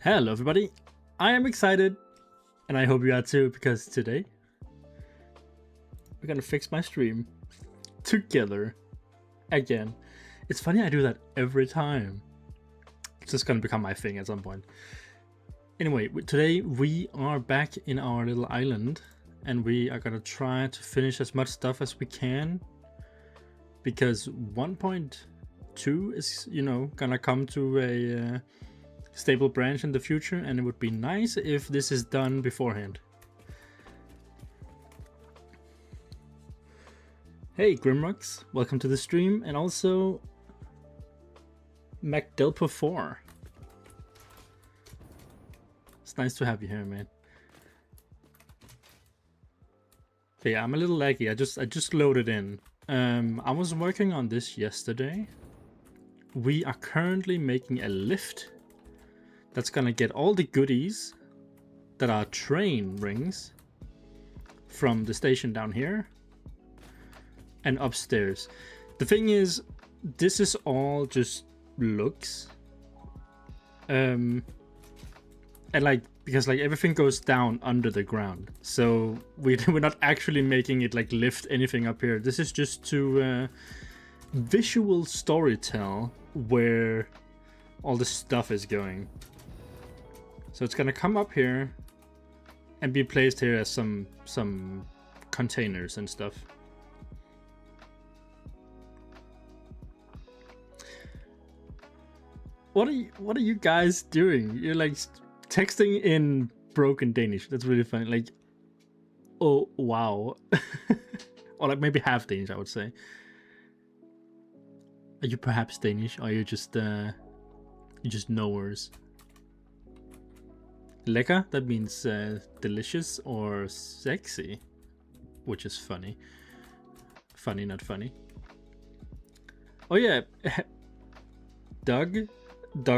Hello everybody, I am excited, and I hope you are too, because today we're gonna fix my stream together again. It's funny, I do that every time. It's just gonna become my thing at some point. Anyway, today we are back in our little island, and we are gonna try to finish as much stuff as we can, because 1.2 is, gonna come to a stable branch in the future, and it would be nice if this is done beforehand. Hey Grimrocks, welcome to the stream, and also MacDelpa4. It's nice to have you here, man. Okay, I'm a little laggy. I just loaded in. I was working on this yesterday. We are currently making a lift that's gonna get all the goodies that are train rings from the station down here and upstairs. The thing is, this is all just looks, and like, because like everything goes down under the ground, so we're not actually making it like lift anything up here. This is just to visual storytell where all the stuff is going. So it's gonna come up here and be placed here as some containers and stuff. What are you guys doing? You're like texting in broken Danish. That's really funny. Like, oh wow. Or like maybe half Danish, I would say. Are you perhaps Danish, or are you just knowers? Lekker, that means delicious or sexy, which is funny. Funny, not funny. Oh yeah, Doug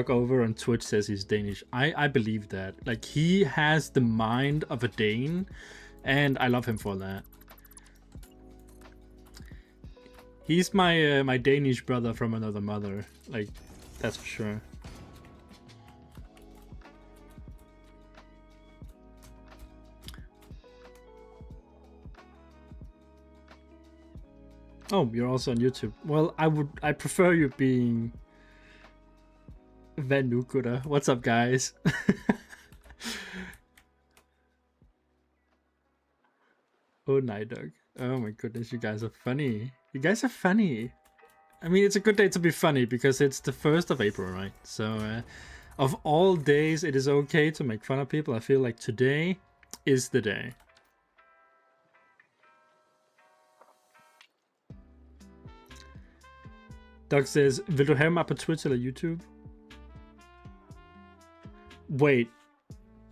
over on Twitch says he's Danish. I believe that. Like, he has the mind of a Dane, and I love him for that. He's my my Danish brother from another mother. Like, that's for sure. Oh, you're also on YouTube. Well, I prefer you being Vanukura. What's up, guys? Oh, Night Dog. Oh my goodness, you guys are funny. You guys are funny. I mean, it's a good day to be funny because it's the 1st of April, right? So, of all days, it is okay to make fun of people. I feel like today is the day. Doug says, vil du have mig på Twitch eller YouTube? Wait,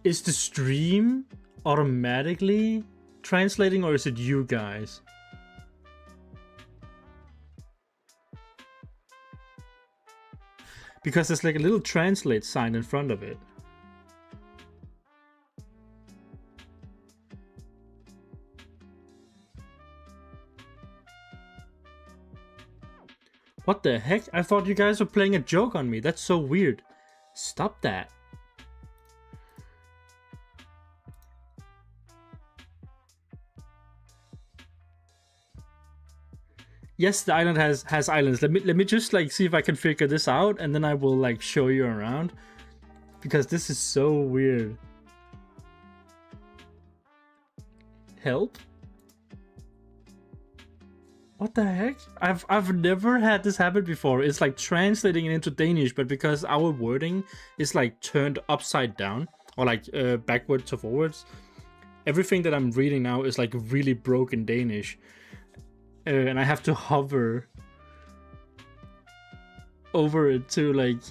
is the stream automatically translating, or is it you guys? Because there's like a little translate sign in front of it. What the heck? I thought you guys were playing a joke on me. That's so weird. Stop that. Yes, the island has islands. Let me just like see if I can figure this out, and then I will like show you around, because this is so weird. Help? What the heck? I've never had this happen before. It's like translating it into Danish, but because our wording is like turned upside down, or like backwards to forwards, everything that I'm reading now is like really broken Danish. And I have to hover over it to like...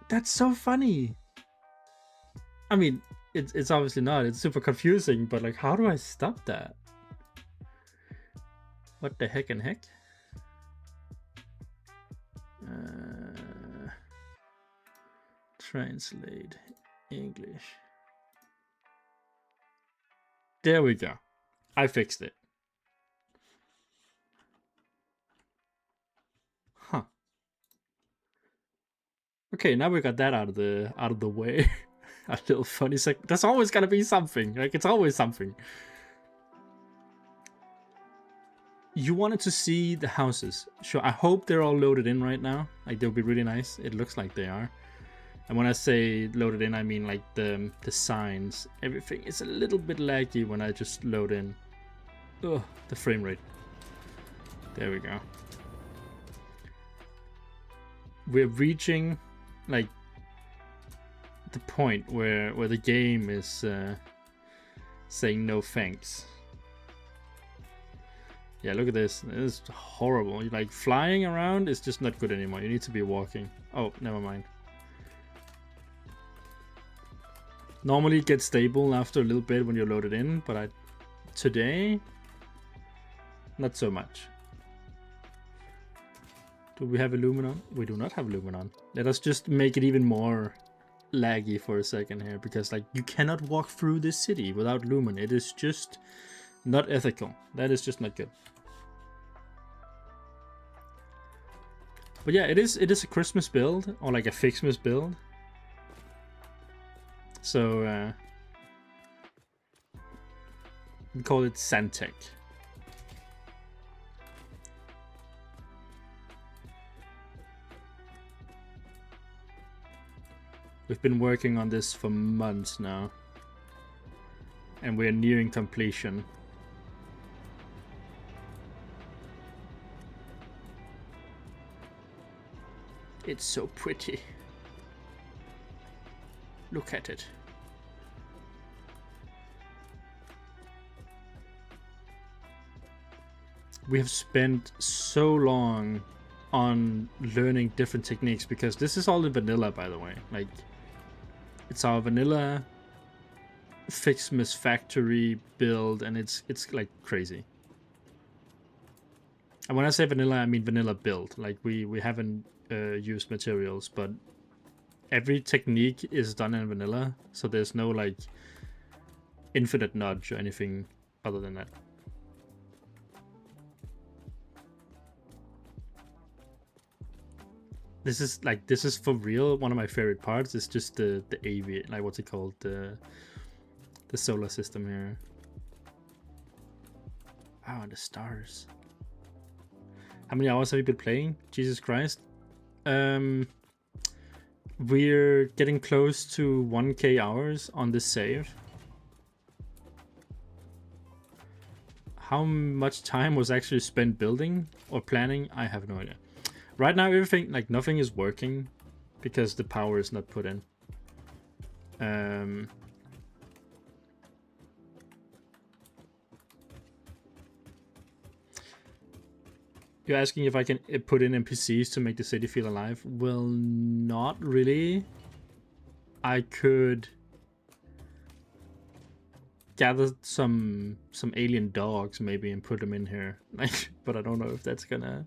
That's so funny. I mean, it's obviously not. It's super confusing, but like, how do I stop that? What the heck and heck? Translate English. There we go. I fixed it. Huh. Okay, Okay, now we got that out of the way. A little funny sec. There's always gotta be something. Like, it's always something. You wanted to see the houses. Sure, I hope they're all loaded in right now. Like, they'll be really nice. It looks like they are. And when I say loaded in, I mean like the signs. Everything is a little bit laggy when I just load in. Ugh, the frame rate. There we go. We're reaching like the point where the game is saying no thanks. Yeah, look at this. This is horrible. Like, flying around is just not good anymore. You need to be walking. Oh, never mind. Normally it gets stable after a little bit when you're loaded in, but today, not so much. Do we have Illuminon? We do not have Illuminon. Let us just make it even more laggy for a second here, because like, you cannot walk through this city without Lumen. It is just not ethical. That is just not good. But yeah, it is a Christmas build, or like a Fixmas build. So we call it Santec. We've been working on this for months now, and we're nearing completion. It's so pretty. Look at it. We have spent so long on learning different techniques, because this is all in vanilla, by the way. Like, it's our vanilla Fixmas factory build, and it's like crazy. And when I say vanilla, I mean vanilla build. Like, we haven't used materials, but every technique is done in vanilla, so there's no like infinite nudge or anything other than that. This is for real one of my favorite parts. It's just the AV, like, what's it called, the solar system here. Wow, and the stars. How many hours have you been playing? Jesus Christ. We're getting close to 1k hours on this save. How much time was actually spent building or planning? I have no idea. Right now, everything, like, nothing is working because the power is not put in. You're asking if I can put in NPCs to make the city feel alive? Well, not really. I could gather some alien dogs maybe and put them in here, like, but I don't know if that's gonna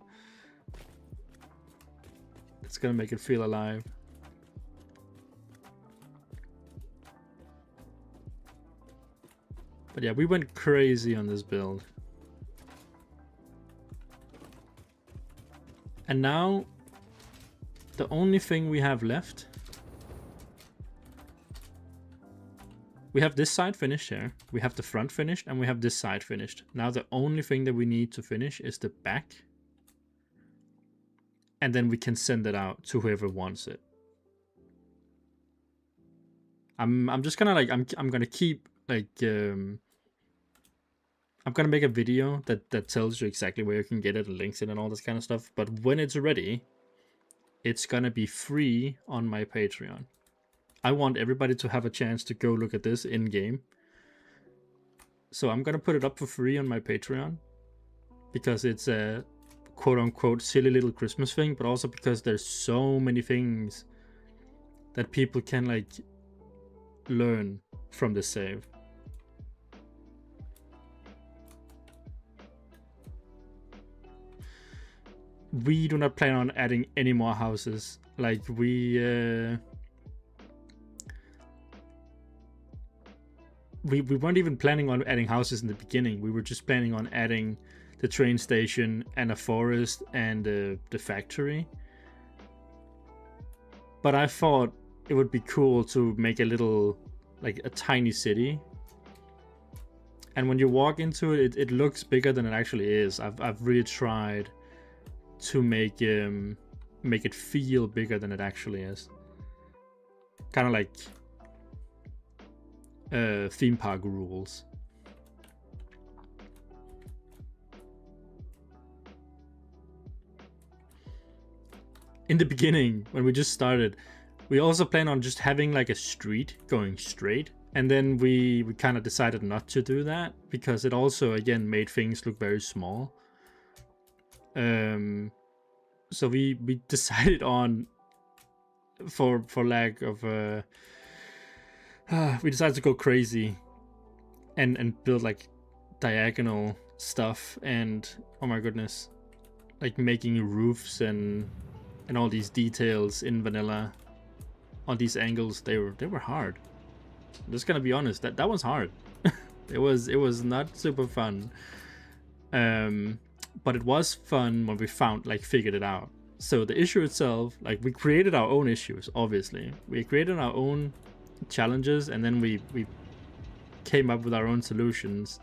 make it feel alive. But yeah, we went crazy on this build. And now, the only thing we have left... We have this side finished here, we have the front finished, and we have this side finished. Now the only thing that we need to finish is the back. And then we can send it out to whoever wants it. I'm just gonna, like, I'm gonna keep, like... I'm gonna make a video that tells you exactly where you can get it and links it and all this kind of stuff. But when it's ready, it's gonna be free on my Patreon. I want everybody to have a chance to go look at this in game. So I'm gonna put it up for free on my Patreon, because it's a quote-unquote silly little Christmas thing, but also because there's so many things that people can, like, learn from the save. We do not plan on adding any more houses. Like, we weren't even planning on adding houses in the beginning. We were just planning on adding the train station and a forest and the factory. but I thought it would be cool to make a little, like a tiny city. And when you walk into it, it looks bigger than it actually is. I've really tried to make it feel bigger than it actually is. Kind of like theme park rules. In the beginning, when we just started, we also planned on just having like a street going straight. And then we kind of decided not to do that because it also, again, made things look very small. So we decided on, for lack of we decided to go crazy and build like diagonal stuff, and oh my goodness, like making roofs and all these details in vanilla on these angles. They were hard. I'm just gonna be honest, that was hard. it was not super fun, but it was fun when we figured it out. So the issue itself, like, we created our own issues. Obviously we created our own challenges, and then we came up with our own solutions,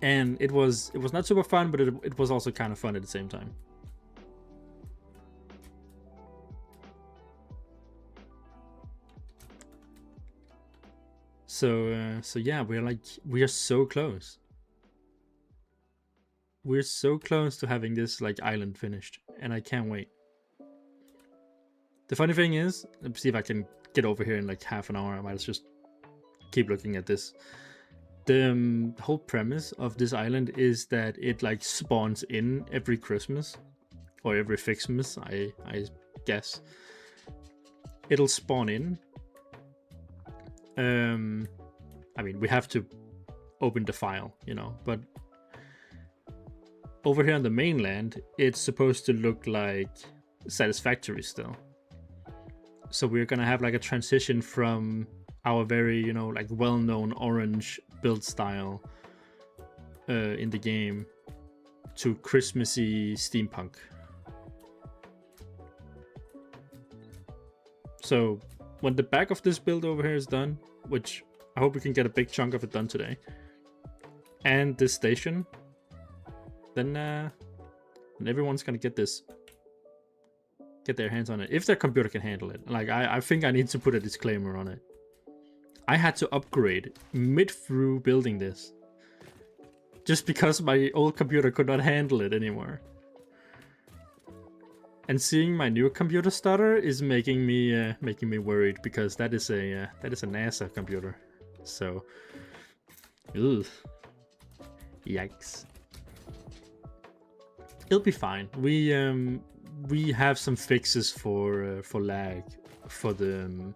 and it was not super fun, but it was also kind of fun at the same time. So yeah, we are so close. We're so close to having this like island finished, and I can't wait. The funny thing is, let's see if I can get over here in like half an hour. I might just keep looking at this. The whole premise of this island is that it like spawns in every Christmas or every Fixmas, I guess. It'll spawn in. I mean, we have to open the file, you know, but over here on the mainland, it's supposed to look like Satisfactory still. So we're gonna have like a transition from our very, you know, like well-known orange build style in the game to Christmassy steampunk. So when the back of this build over here is done, which I hope we can get a big chunk of it done today, and this station, then everyone's gonna get their hands on it, if their computer can handle it. Like, I think I need to put a disclaimer on it. I had to upgrade mid-through building this, just because my old computer could not handle it anymore. And seeing my new computer stutter is making me worried, because that is a NASA computer. So, ugh, yikes. It'll be fine. We have some fixes for lag for the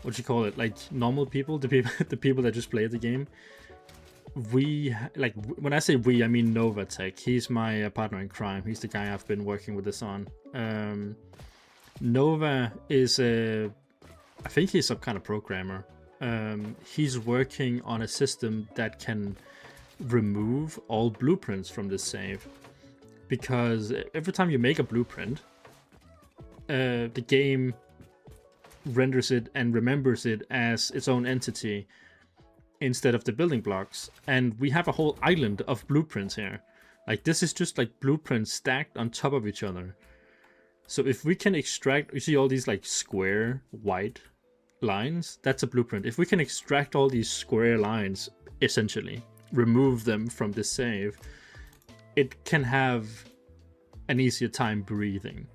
what do you call it? Like normal people, the people that just play the game. When I say we, I mean Novatech. He's my partner in crime. He's the guy I've been working with this on. Nova is I think he's some kind of programmer. He's working on a system that can remove all blueprints from this save, because every time you make a blueprint, the game renders it and remembers it as its own entity instead of the building blocks. And we have a whole island of blueprints here. Like, this is just like blueprints stacked on top of each other. So if we can extract, you see all these like square white lines, that's a blueprint. If we can extract all these square lines, essentially remove them from this save, it can have an easier time breathing.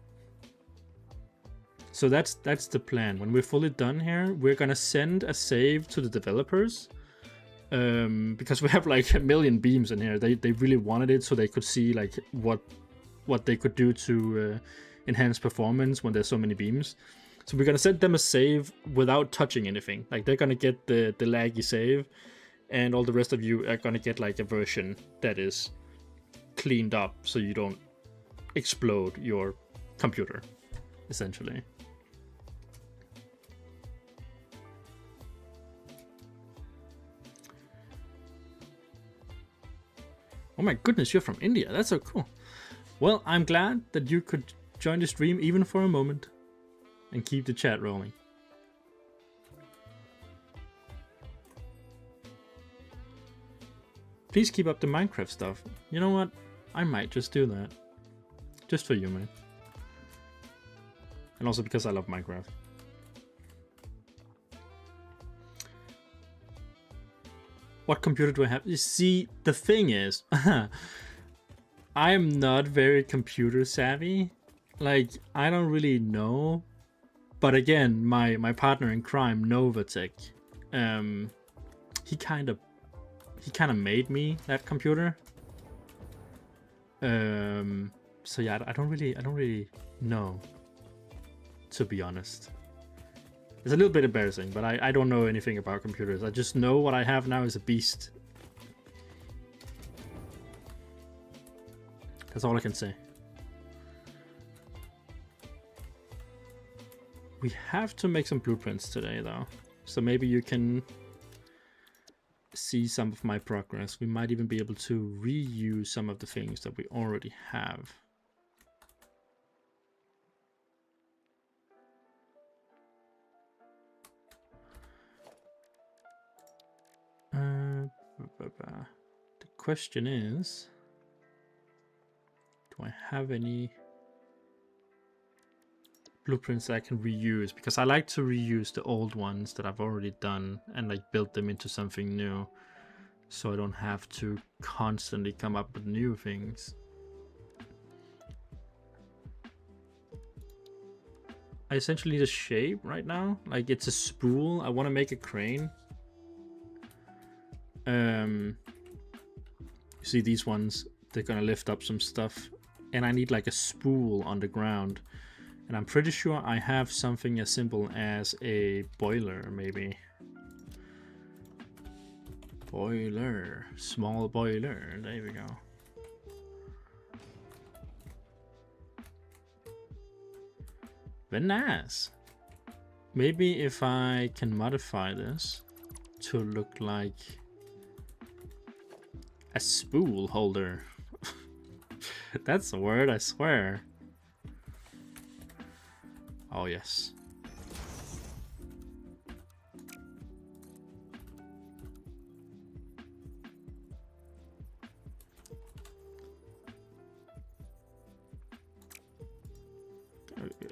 So that's the plan. When we're fully done here, we're gonna send a save to the developers, because we have like a million beams in here. They really wanted it so they could see like what they could do to enhance performance when there's so many beams. So we're gonna send them a save without touching anything. Like, they're gonna get the laggy save, and all the rest of you are gonna get like a version that is cleaned up so you don't explode your computer, essentially. Oh my goodness, you're from India. That's so cool. Well, I'm glad that you could join the stream even for a moment and keep the chat rolling. Please keep up the Minecraft stuff. You know what? I might just do that. Just for you, man. And also because I love Minecraft. What computer do I have? You see, the thing is, I am not very computer savvy. Like, I don't really know. But again, my partner in crime, Novatech, he kind of made me that computer. So yeah, I don't really know, to be honest. It's a little bit embarrassing, but I don't know anything about computers. I just know what I have now is a beast. That's all I can say. We have to make some blueprints today, though. So maybe you can see some of my progress. We might even be able to reuse some of the things that we already have. The question is, do I have any blueprints that I can reuse? Because I like to reuse the old ones that I've already done and like build them into something new, so I don't have to constantly come up with new things. I essentially need a shape right now. Like, it's a spool. I want to make a crane. You see these ones, they're gonna lift up some stuff, and I need like a spool on the ground, and I'm pretty sure I have something as simple as a boiler, maybe. Boiler, small boiler, there we go. Very nice. Maybe if I can modify this to look like a spool holder. That's a word, I swear. Oh yes.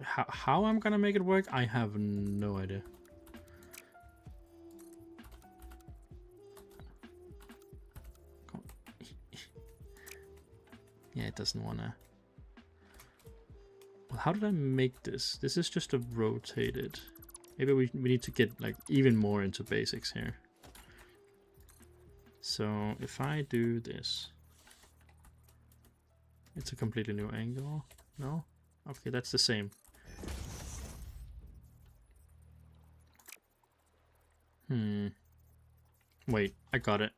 How I'm gonna make it work, I have no idea. Yeah, it doesn't wanna. Well, how did I make this? This is just a rotated. Maybe we need to get like even more into basics here. So if I do this, it's a completely new angle. No? Okay, that's the same. Wait, I got it.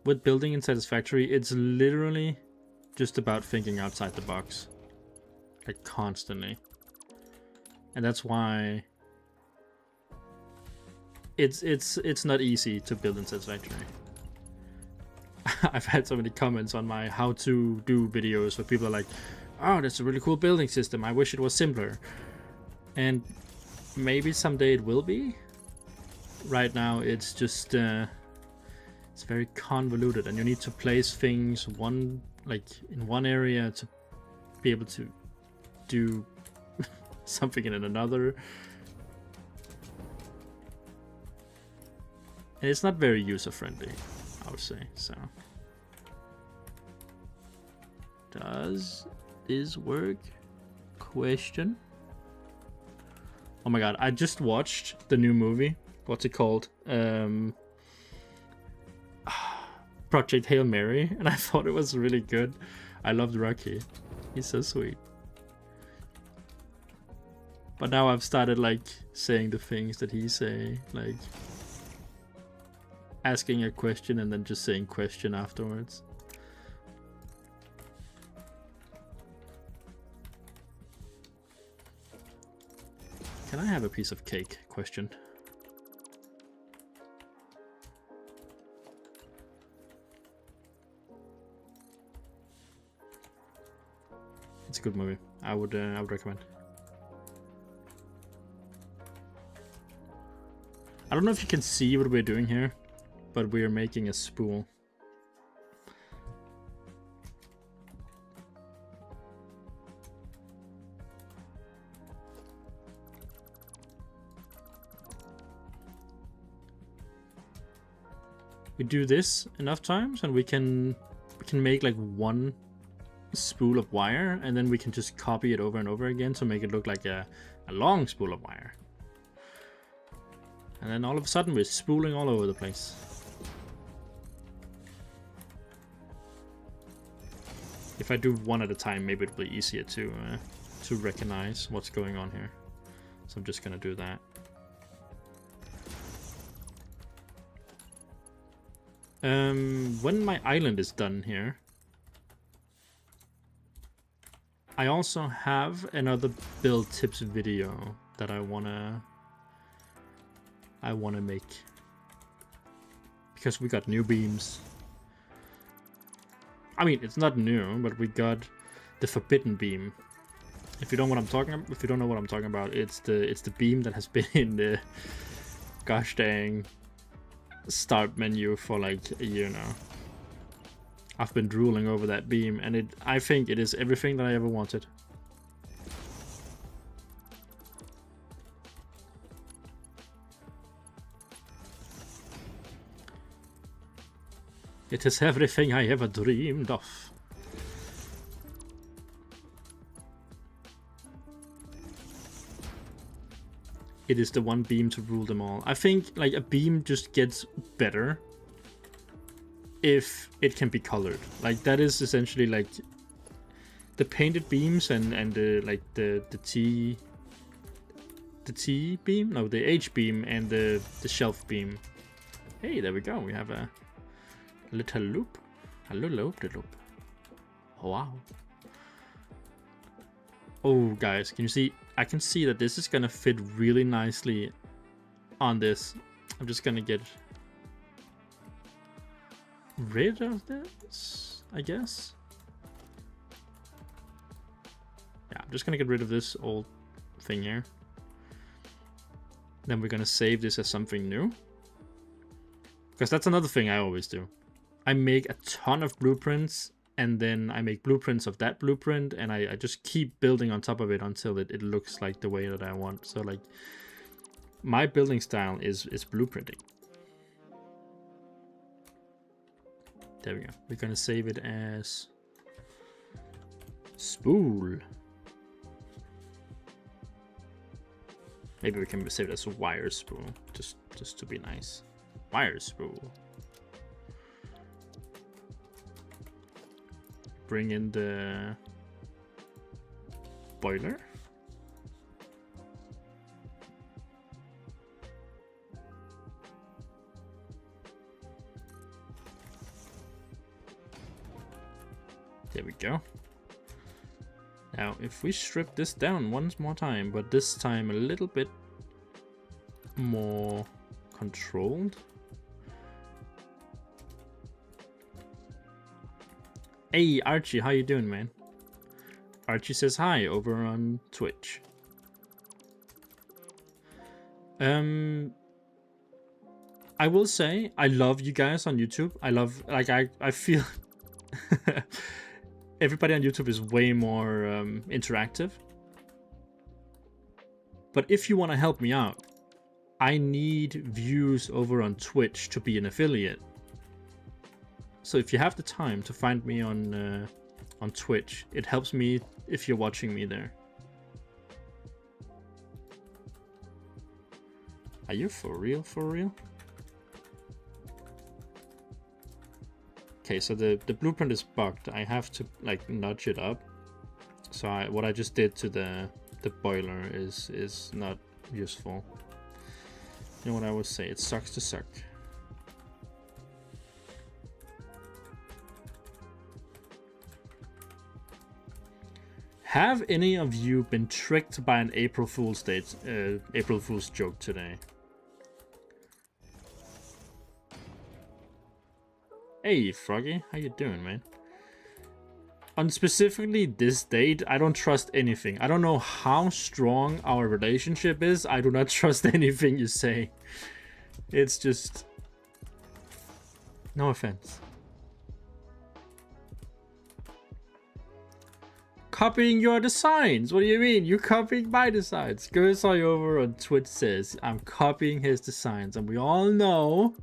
With building in Satisfactory, it's literally just about thinking outside the box. Like, constantly. And that's why it's not easy to build in Satisfactory. I've had so many comments on my how to do videos where people are like, oh, that's a really cool building system, I wish it was simpler. And maybe someday it will be. Right now it's just it's very convoluted, and you need to place things in one area to be able to do something in another. And it's not very user-friendly, I would say. So, does this work? Question. Oh my god, I just watched the new movie. What's it called? Project Hail Mary, and I thought it was really good. I loved Rocky. He's so sweet. But now I've started like saying the things that he say, like asking a question and then just saying question afterwards. Can I have a piece of cake? Question. It's a good movie. I would recommend. I don't know if you can see what we're doing here, but we're making a spool. We do this enough times and we can make like one spool of wire, and then we can just copy it over and over again to make it look like a long spool of wire. And then all of a sudden we're spooling all over the place. If I do one at a time, maybe it'll be easier to recognize what's going on here. So I'm just gonna do that. When my island is done here, I also have another build tips video that I wanna make, because we got new beams. I mean, it's not new, but we got the forbidden beam. If you don't know what I'm talking about, it's the beam that has been in the gosh dang start menu for like a year now. I've been drooling over that beam, and I think it is everything that I ever wanted. It is everything I ever dreamed of. It is the one beam to rule them all. I think like a beam just gets better if it can be colored. Like that is essentially like the painted beams and the like the T beam, no, the H beam and the shelf beam. Hey, there we go. We have a little loop. A little loop. Oh, wow. Oh, guys, can you see? I can see that this is gonna fit really nicely on this. I'm just gonna get rid of this, I guess. Yeah, I'm just gonna get rid of this old thing here. Then we're gonna save this as something new, because that's another thing I always do. I make a ton of blueprints, and then I make blueprints of that blueprint, and I just keep building on top of it until it looks like the way that I want. So like my building style is blueprinting. There we go. We're gonna save it as spool. Maybe we can save it as a wire spool, just to be nice. Wire spool. Bring in the boiler. There we go. Now, if we strip this down once more time, but this time a little bit more controlled. Hey Archie, how you doing, man? Archie says hi over on Twitch. I will say I love you guys on YouTube. I love, like, I feel everybody on YouTube is way more interactive. But if you want to help me out, I need views over on Twitch to be an affiliate. So if you have the time to find me on Twitch, it helps me if you're watching me there. Are you for real? For real? Okay, so the blueprint is bugged. I have to like nudge it up. So what I just did to the boiler is not useful. You know what I would say? It sucks to suck. Have any of you been tricked by an April Fool's joke today? Hey, Froggy, how you doing, man? On specifically this date, I don't trust anything. I don't know how strong our relationship is. I do not trust anything you say. It's just... No offense. Copying your designs? What do you mean? You're copying my designs. Gursoi over on Twitch says, I'm copying his designs. And we all know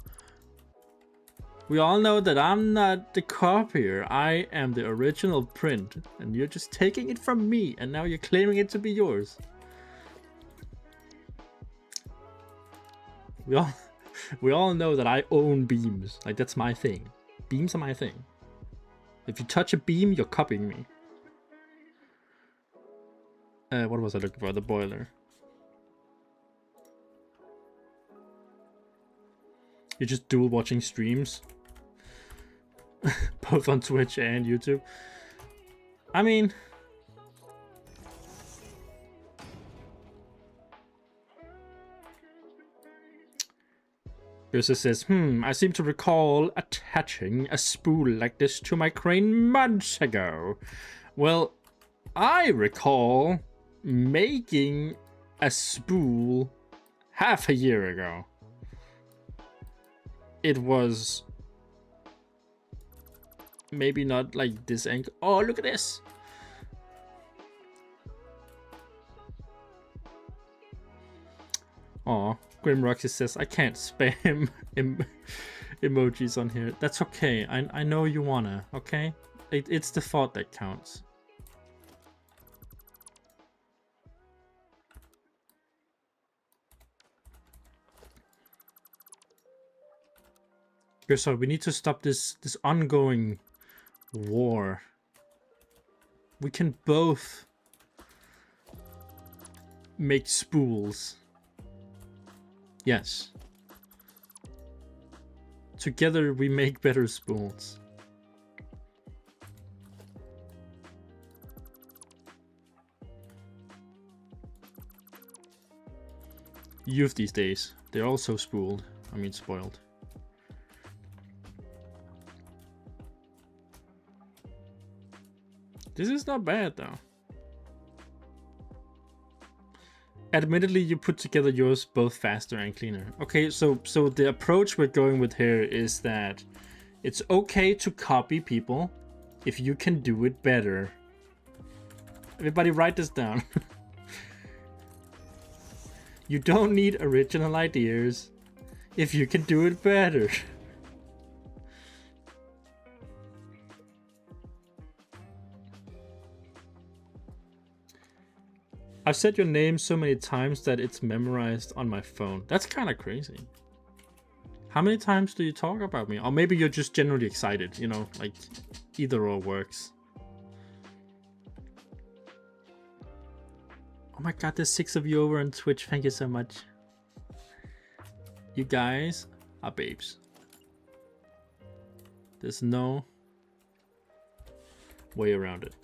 that I'm not the copier. I am the original print. And you're just taking it from me. And now you're claiming it to be yours. We all know that I own beams. Like, that's my thing. Beams are my thing. If you touch a beam, you're copying me. What was I looking for? The boiler. You're just dual watching streams. Both on Twitch and YouTube. I mean... Ursa says, I seem to recall attaching a spool like this to my crane months ago. Well, I recall making a spool half a year ago. It was maybe not like this angle. Oh, look at this. Oh, Grim Roxy says, I can't spam emojis on here. That's okay. I know you wanna, okay? It's the thought that counts. So we need to stop this ongoing war. We can both make spools. Yes. Together we make better spools. Youth these days, they're all so spooled. I mean spoiled. This is not bad though. Admittedly, you put together yours both faster and cleaner. Okay, so the approach we're going with here is that it's okay to copy people if you can do it better. Everybody write this down. You don't need original ideas if you can do it better. I've said your name so many times that it's memorized on my phone. That's kind of crazy. How many times do you talk about me? Or maybe you're just generally excited, you know, like either or works. Oh my god, there's 6 of you over on Twitch. Thank you so much. You guys are babes. There's no way around it.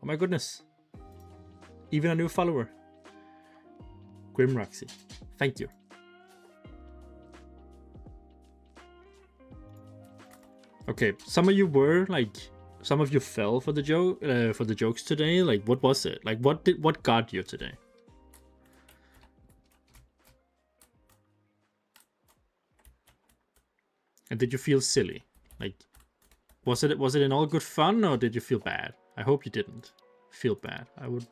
Oh my goodness. Even a new follower. Grim Roxy. Thank you. Okay, some of you were like, some of you fell for the joke, for the jokes today. Like, what was it? Like, what got you today? And did you feel silly? Like, was it in all good fun, or did you feel bad? I hope you didn't feel bad. I would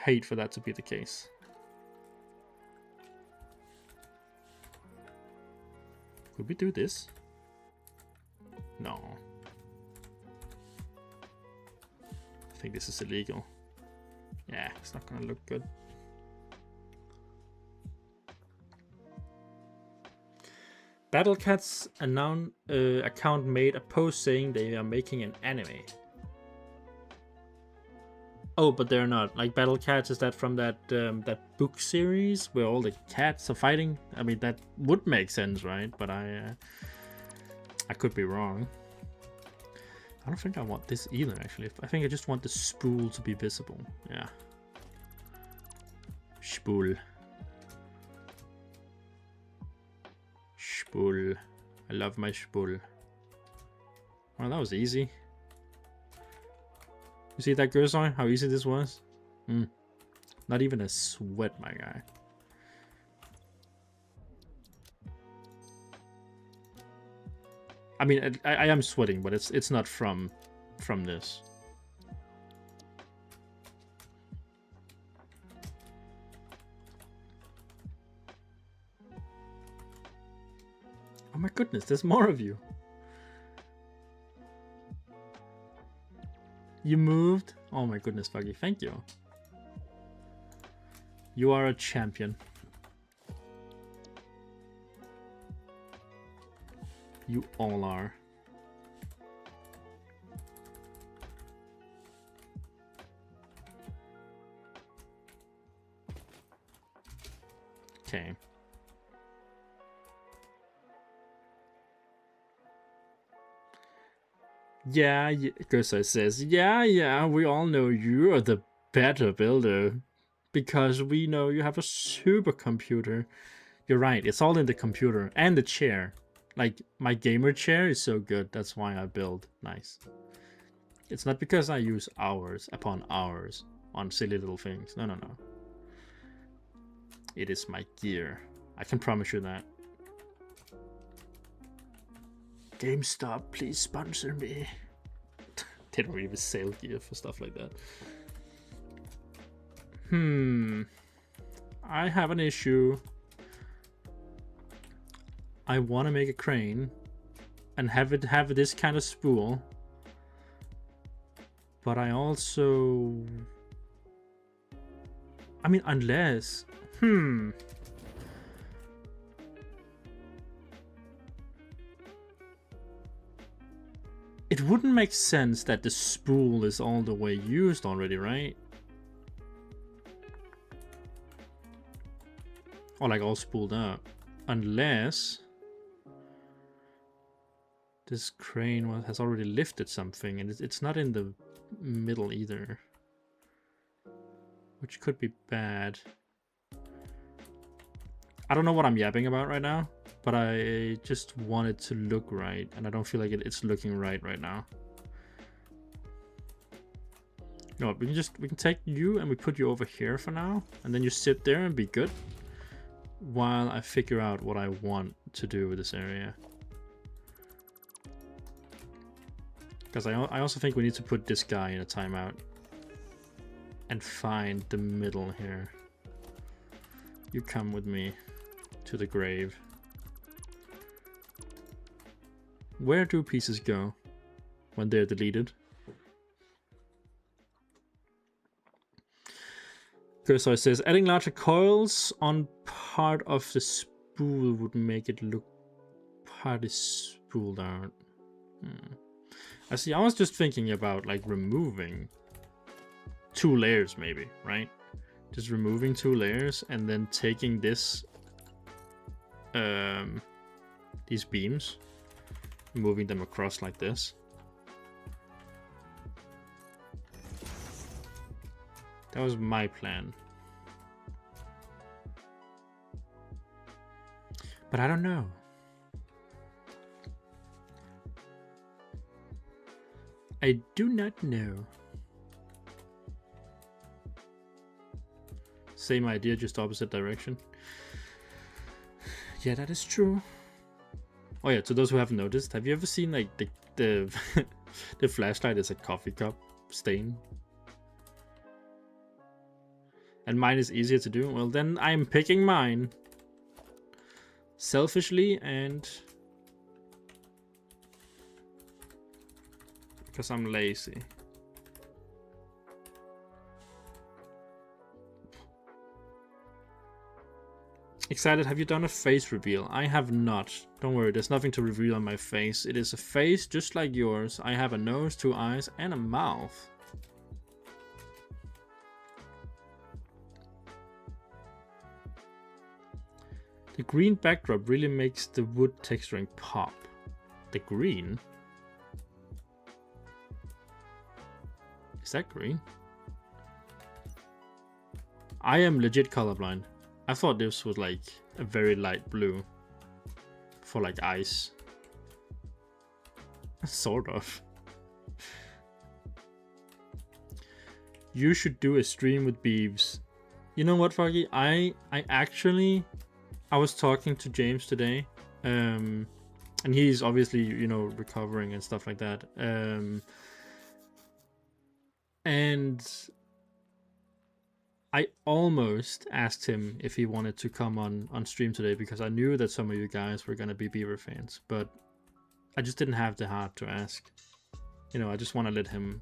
hate for that to be the case. Could we do this? No. I think this is illegal. Yeah, it's not gonna look good. Battlecat's account made a post saying they are making an anime. Oh, but they're not. Like, Battle Cats, is that from that that book series where all the cats are fighting? I mean, that would make sense, right? But I could be wrong. I don't think I want this either, actually. I think I just want the spool to be visible. Yeah. Spool. Spool. I love my spool. Well, that was easy. You see that, Gersoy? How easy this was? Not even a sweat, my guy. I mean, I am sweating, but it's not from this. Oh my goodness, there's more of you. You moved? Oh my goodness, Fuggy, thank you. You are a champion. You all are. Okay. Yeah, Gersa says, yeah, we all know you are the better builder because we know you have a supercomputer. You're right, it's all in the computer and the chair. Like, my gamer chair is so good, that's why I build nice. It's not because I use hours upon hours on silly little things. No. It is my gear. I can promise you that. GameStop, please sponsor me. They don't even sell gear for stuff like that. I have an issue. I want to make a crane and have it have this kind of spool, but I also, I mean, unless it wouldn't make sense that the spool is all the way used already, right? Or like all spooled up, unless this crane has already lifted something, and it's not in the middle either, which could be bad. I don't know what I'm yapping about right now, but I just want it to look right, and I don't feel like it's looking right now. No, we can take you and we put you over here for now, and then you sit there and be good while I figure out what I want to do with this area. Because I also think we need to put this guy in a timeout and find the middle here. You come with me to the grave. Where do pieces go when they're deleted? Cursor says, adding larger coils on part of the spool would make it look partly spooled out. I see, I was just thinking about like removing 2 layers maybe, right? Just removing 2 layers and then taking this, these beams, moving them across like this. That was my plan. But I don't know. I do not know. Same idea, just opposite direction. Yeah, that is true. Oh yeah, to those who haven't noticed, have you ever seen like the the flashlight is a coffee cup stain? And mine is easier to do? Well, then I'm picking mine. Selfishly and because I'm lazy. Excited, have you done a face reveal? I have not. Don't worry, there's nothing to reveal on my face. It is a face just like yours. I have a nose, 2 eyes, and a mouth. The green backdrop really makes the wood texturing pop. The green? Is that green? I am legit colorblind. I thought this was like a very light blue for like ice. Sort of. You should do a stream with Beeves. You know what, Foggy? I was talking to James today, and he's obviously, you know, recovering and stuff like that. And I almost asked him if he wanted to come on stream today because I knew that some of you guys were gonna be Beaver fans, but I just didn't have the heart to ask. You know, I just want to let him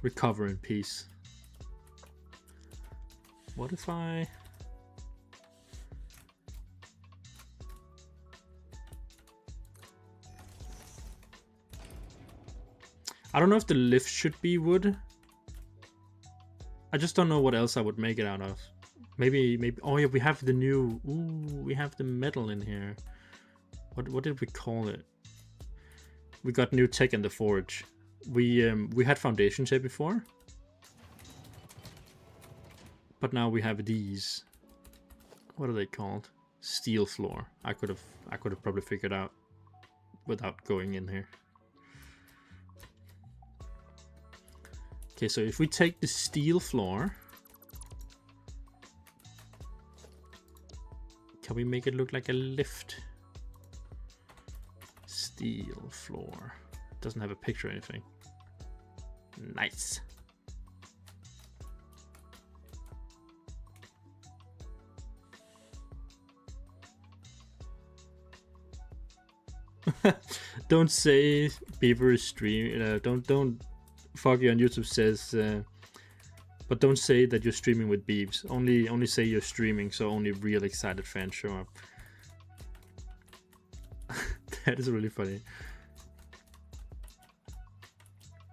recover in peace. What if I... I don't know if the lift should be wood. I just don't know what else I would make it out of. Maybe. Oh yeah, we have the new. Ooh, we have the metal in here. What did we call it? We got new tech in the forge. We had foundations here before, but now we have these. What are they called? Steel floor. I could have probably figured out without going in here. Okay, so if we take the steel floor, can we make it look like a lift? Steel floor. Doesn't have a picture or anything. Nice. Don't say Beaver is stream. Don't. Foggy on YouTube says, but don't say that you're streaming with Beeves. Only say you're streaming, so only real excited fans show up. That is really funny.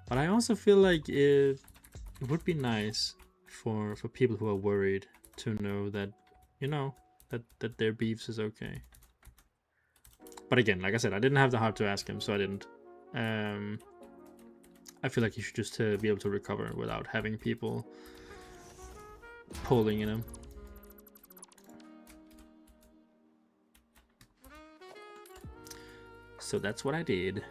But I also feel like it would be nice for people who are worried to know that, you know, that their Beeves is okay. But again, like I said, I didn't have the heart to ask him, so I didn't. I feel like he should just be able to recover without having people pulling in him. So that's what I did.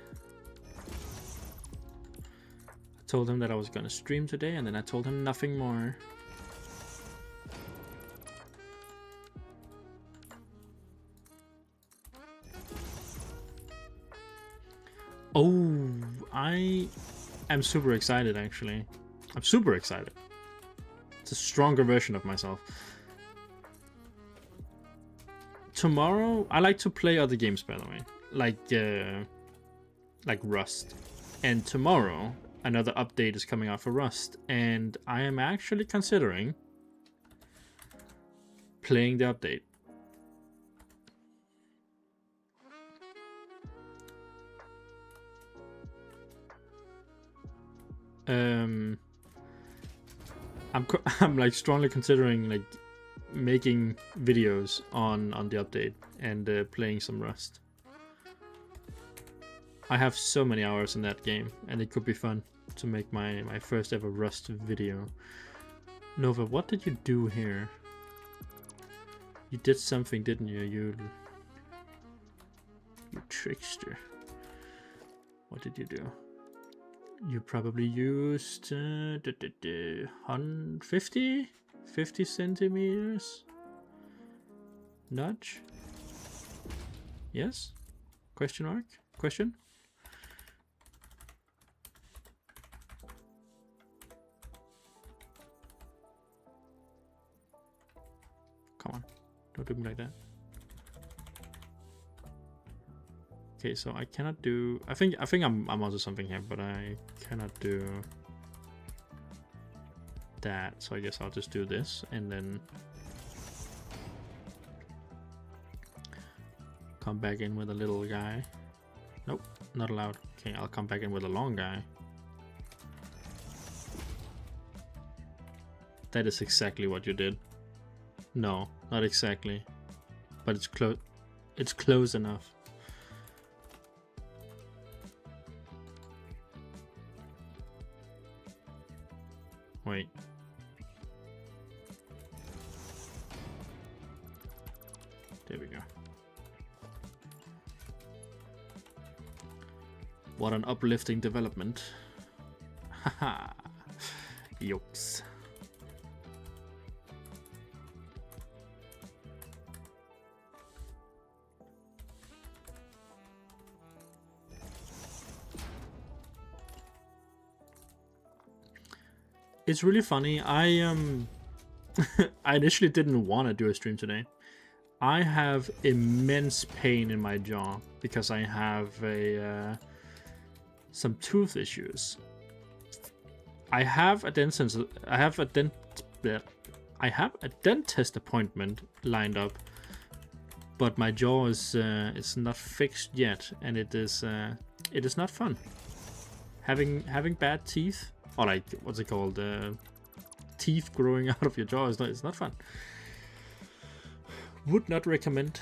I told him that I was gonna stream today, and then I told him nothing more. Oh, I am super excited, actually. I'm super excited. It's a stronger version of myself. Tomorrow, I like to play other games, by the way, like Rust. And tomorrow, another update is coming out for Rust, and I am actually considering playing the update. I'm like strongly considering like making videos on the update and playing some Rust. I have so many hours in that game, and it could be fun to make my first ever Rust video. Nova, what did you do here? You did something, didn't you? You trickster. What did you do? You probably used 50 centimeters nudge. Yes? Question mark? Question? Come on, don't do me like that. Okay, so I cannot do. I think I'm onto something here, but I cannot do that. So I guess I'll just do this and then come back in with a little guy. Nope, not allowed. Okay, I'll come back in with a long guy. That is exactly what you did. No, not exactly, but it's close. It's close enough. Wait. There we go. What an uplifting development. Haha. Yokes. It's really funny. I I initially didn't want to do a stream today. I have immense pain in my jaw because I have a some tooth issues. I have a dentist. I have a dentist appointment lined up, but my jaw is not fixed yet, and it is not fun. Having bad teeth, or like what's it called, teeth growing out of your jaw it's not fun. Would not recommend.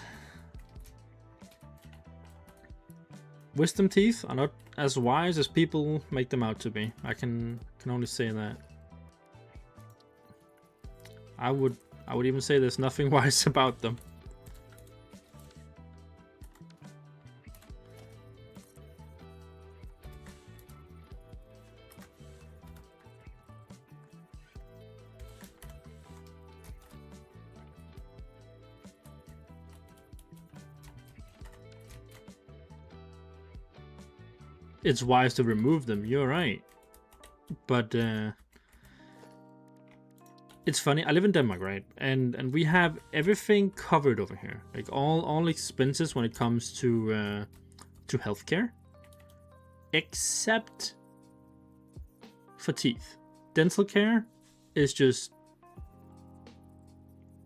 Wisdom teeth are not as wise as people make them out to be. I can only say that. I would even say there's nothing wise about them. It's wise to remove them, you're right. But it's funny, I live in Denmark, right? And we have everything covered over here. Like all expenses when it comes to healthcare. Except for teeth. Dental care is just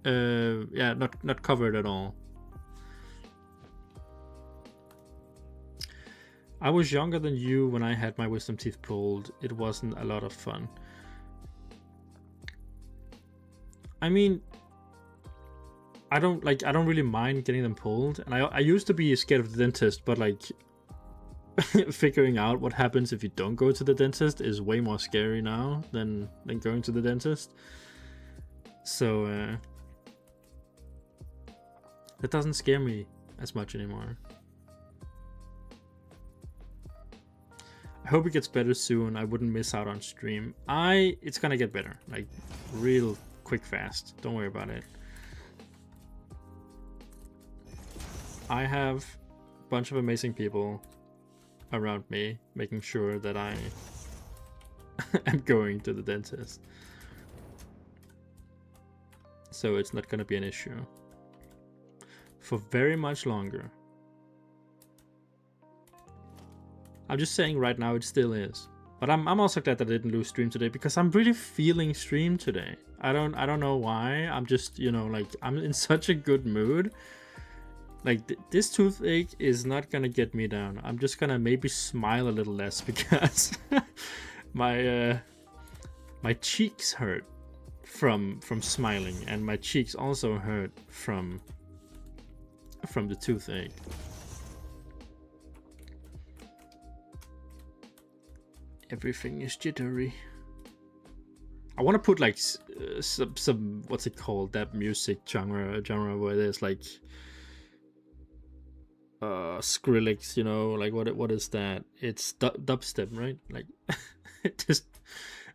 yeah, not covered at all. I was younger than you when I had my wisdom teeth pulled. It wasn't a lot of fun. I mean, I don't really mind getting them pulled, and I used to be scared of the dentist, but like figuring out what happens if you don't go to the dentist is way more scary now than going to the dentist. So that doesn't scare me as much anymore. I hope it gets better soon. I wouldn't miss out on stream. It's gonna get better, like real quick fast. Don't worry about it. I have a bunch of amazing people around me making sure that I am going to the dentist. So it's not gonna be an issue for very much longer. I'm just saying right now it still is. But I'm also glad that I didn't lose stream today because I'm really feeling stream today. I don't know why. I'm just, you know, like I'm in such a good mood. Like this toothache is not gonna get me down. I'm just gonna maybe smile a little less because my cheeks hurt from smiling, and my cheeks also hurt from the toothache. Everything is jittery. I want to put like some what's it called, that music genre where there's like Skrillex, you know, like what is that? It's dubstep, right? Like it just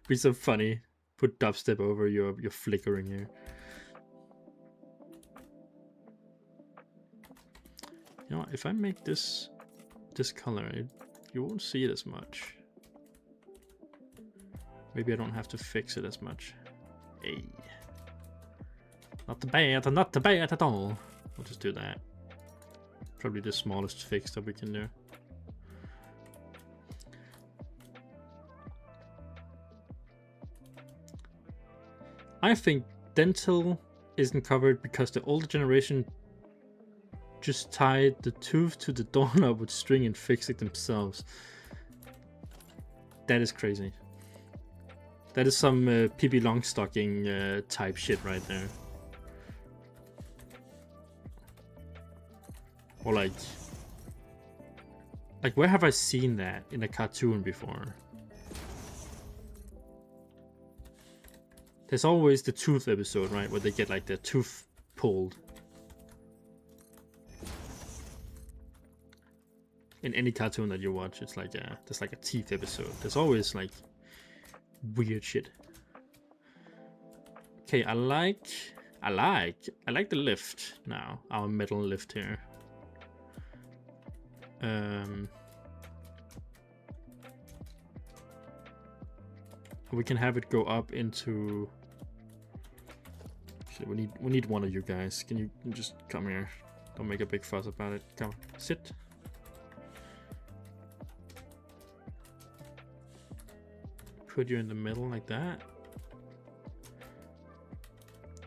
be so funny. Put dubstep over your flickering here. You know, if I make this color, you won't see it as much. Maybe I don't have to fix it as much. Hey. Not bad at all. We'll just do that. Probably the smallest fix that we can do. I think dental isn't covered because the older generation just tied the tooth to the doorknob with string and fixed it themselves. That is crazy. That is some Pippi Longstocking type shit right there. Or like where have I seen that in a cartoon before? There's always the tooth episode, right, where they get like their tooth pulled. in any cartoon that you watch, it's like there's like a teeth episode. There's always like weird shit. Okay, I like the lift now. Our metal lift here. We can have it go up into. Shit, we need one of you guys. Can you just come here? Don't make a big fuss about it. Come, sit. Put you in the middle like that.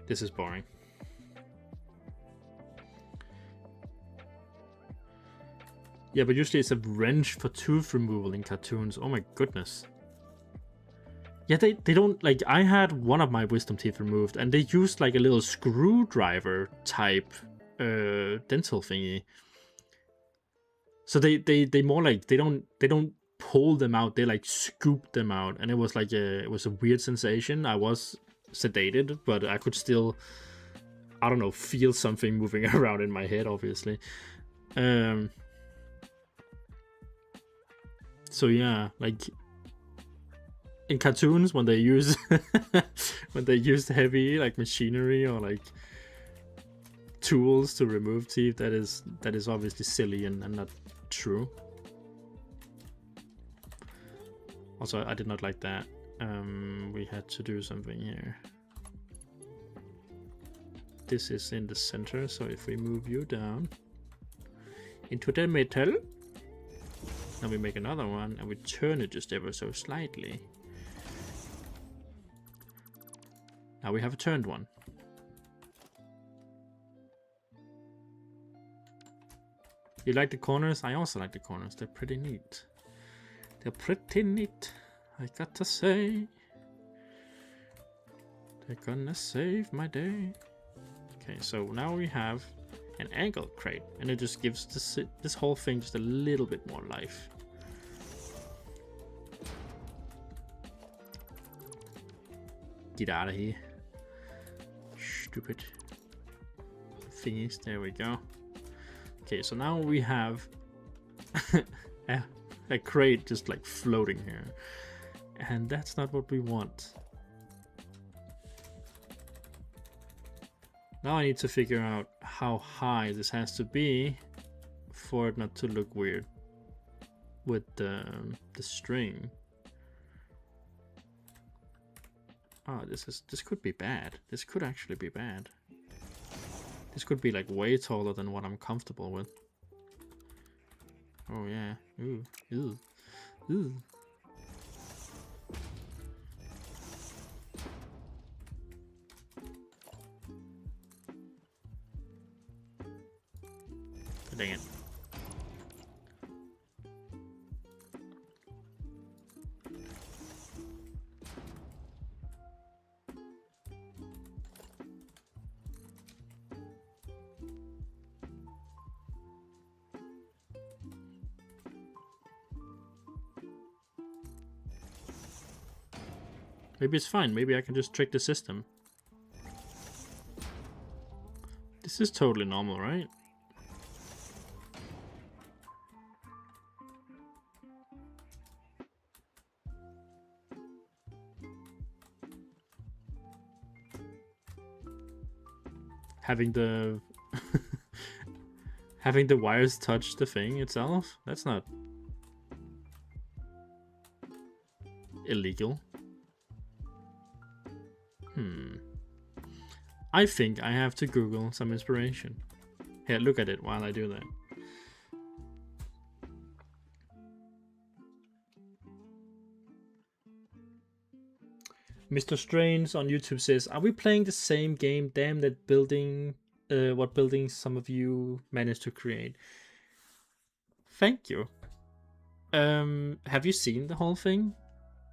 This is boring. Yeah, but usually it's a wrench for tooth removal in cartoons. Oh my goodness. Yeah, they don't, like, I had one of my wisdom teeth removed and they used like a little screwdriver type dental thingy. So they more like they don't pull them out, they like scoop them out, and it was like it was a weird sensation. I was sedated, but I could still, I don't know, feel something moving around in my head, obviously. So yeah, like in cartoons when they use heavy like machinery or like tools to remove teeth, that is obviously silly and not true. Also, I did not like that. We had to do something here. This is in the center, so if we move you down into the metal, then we make another one and we turn it just ever so slightly. Now we have a turned one. You like the corners? I also like the corners. They're pretty neat. They're pretty neat, I got to say. They're gonna save my day. Okay, so now we have an angle crate, and it just gives this whole thing just a little bit more life. Get out of here. Stupid thingies. There we go. Okay, so now we have a crate just like floating here, and that's not what we want. Now I need to figure out how high this has to be for it not to look weird with the string. Oh, this could be bad. This could actually be bad. This could be like way taller than what I'm comfortable with. Oh yeah. Ooh. Ooh. Ooh. Dang it. Maybe it's fine. Maybe I can just trick the system. This is totally normal, right? Having the having the wires touch the thing itself, that's not illegal. I think I have to Google some inspiration. Here, look at it while I do that. Mr. Strange on YouTube says, "Are we playing the same game? Damn that building! What buildings some of you managed to create." Thank you. Have you seen the whole thing,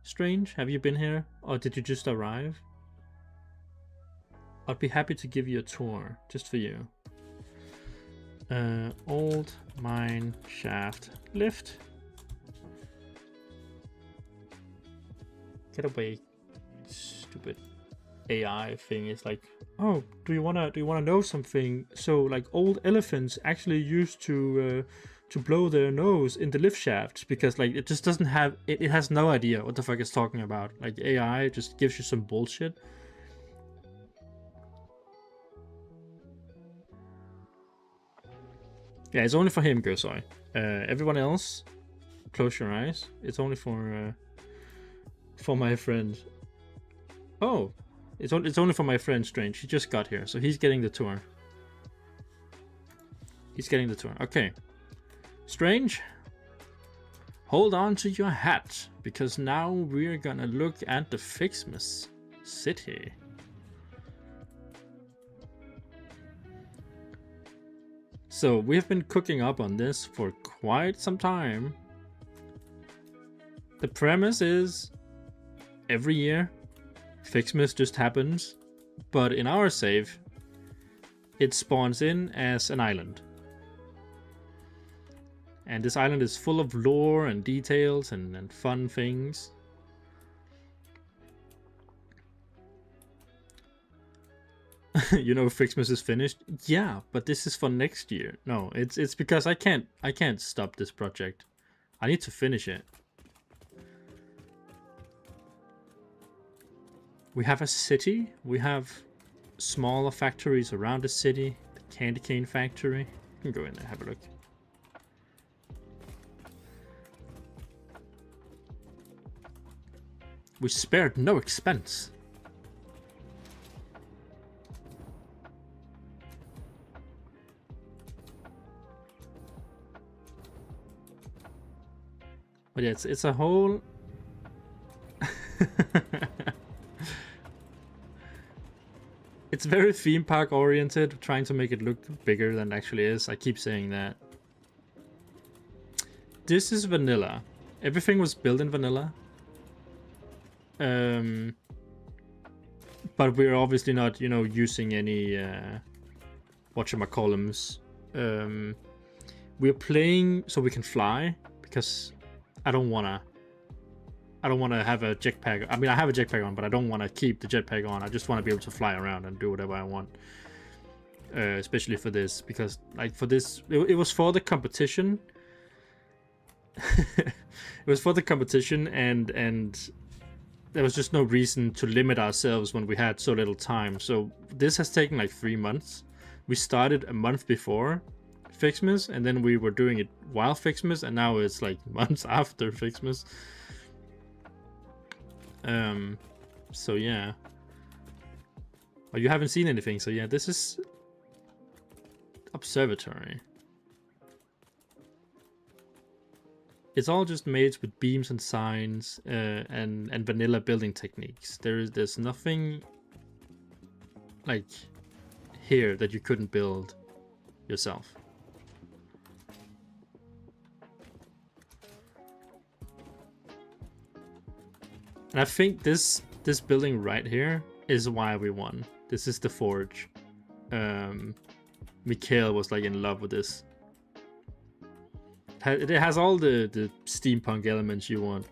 Strange? Have you been here, or did you just arrive? I'd be happy to give you a tour, just for you. Old mine shaft lift. Get away, stupid AI thing. Is like, oh, do you wanna know something? So like, old elephants actually used to to blow their nose in the lift shaft, because like it just doesn't have it has no idea what the fuck it's talking about. Like AI just gives you some bullshit. Yeah, it's only for him, Gosoi. Everyone else, close your eyes. It's only for my friend. Oh, it's only for my friend Strange. He just got here, so he's getting the tour. He's getting the tour. Okay. Strange, hold on to your hat, because now we're gonna look at the Fixmas city. So we've been cooking up on this for quite some time. The premise is every year Fixmas just happens, but in our save it spawns in as an island. And this island is full of lore and details and fun things. You know, Fixmas is finished. Yeah, but this is for next year. No, it's because I can't stop this project. I need to finish it. We have a city. We have smaller factories around the city. The candy cane factory. You can go in there, have a look. We spared no expense. But yeah, it's a whole... It's very theme park oriented, trying to make it look bigger than it actually is. I keep saying that. This is vanilla. Everything was built in vanilla. But we're obviously not, you know, using any whatchamacallums. We're playing so we can fly, because I don't wanna have a jetpack. I mean, I have a jetpack on, but I don't want to keep the jetpack on. I just want to be able to fly around and do whatever I want. Especially for this, because like for this, it was for the competition. It was for the competition, and there was just no reason to limit ourselves when we had so little time. So this has taken like 3 months. We started a month before Fixmas, and then we were doing it while Fixmas, and now it's like months after Fixmas. So yeah. But you haven't seen anything, so yeah, this is Observatory. It's all just made with beams and signs and vanilla building techniques. There's nothing like here that you couldn't build yourself. And I think this building right here is why we won. This is the forge. Mikhail was like in love with this. It has all the steampunk elements you want.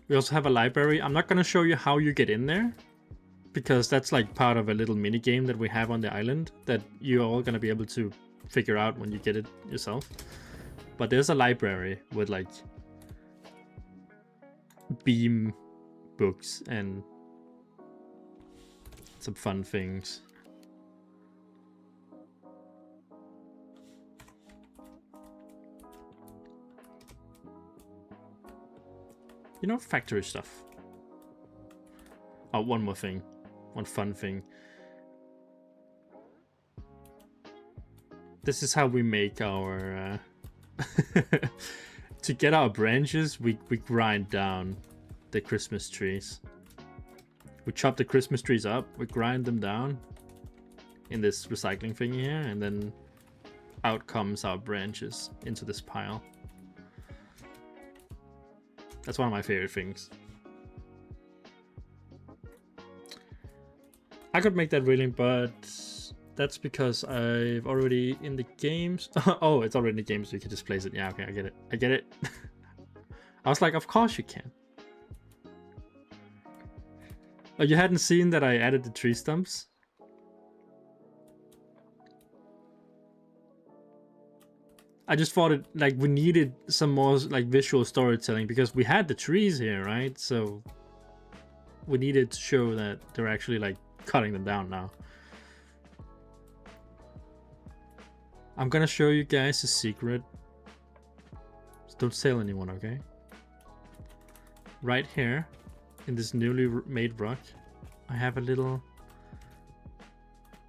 We also have a library. I'm not going to show you how you get in there, because that's like part of a little mini game that we have on the island that you're all going to be able to figure out when you get it yourself. But there's a library with like beam books and some fun things. You know, factory stuff. Oh, one more thing. One fun thing. This is how we make our... to get our branches, we grind down the Christmas trees. We chop the Christmas trees up, we grind them down in this recycling thing here, and then out comes our branches into this pile. That's one of my favorite things. I could make that railing, but that's because I've already in the games. Oh, it's already in the game, so you can just place it. Yeah, okay, I get it. I get it. I was like, of course you can. Oh, you hadn't seen that I added the tree stumps? I just thought it like we needed some more like visual storytelling because we had the trees here, right? So we needed to show that they're actually like cutting them down now. I'm gonna show you guys a secret. Just don't tell anyone, okay? Right here, in this newly made rock, I have a little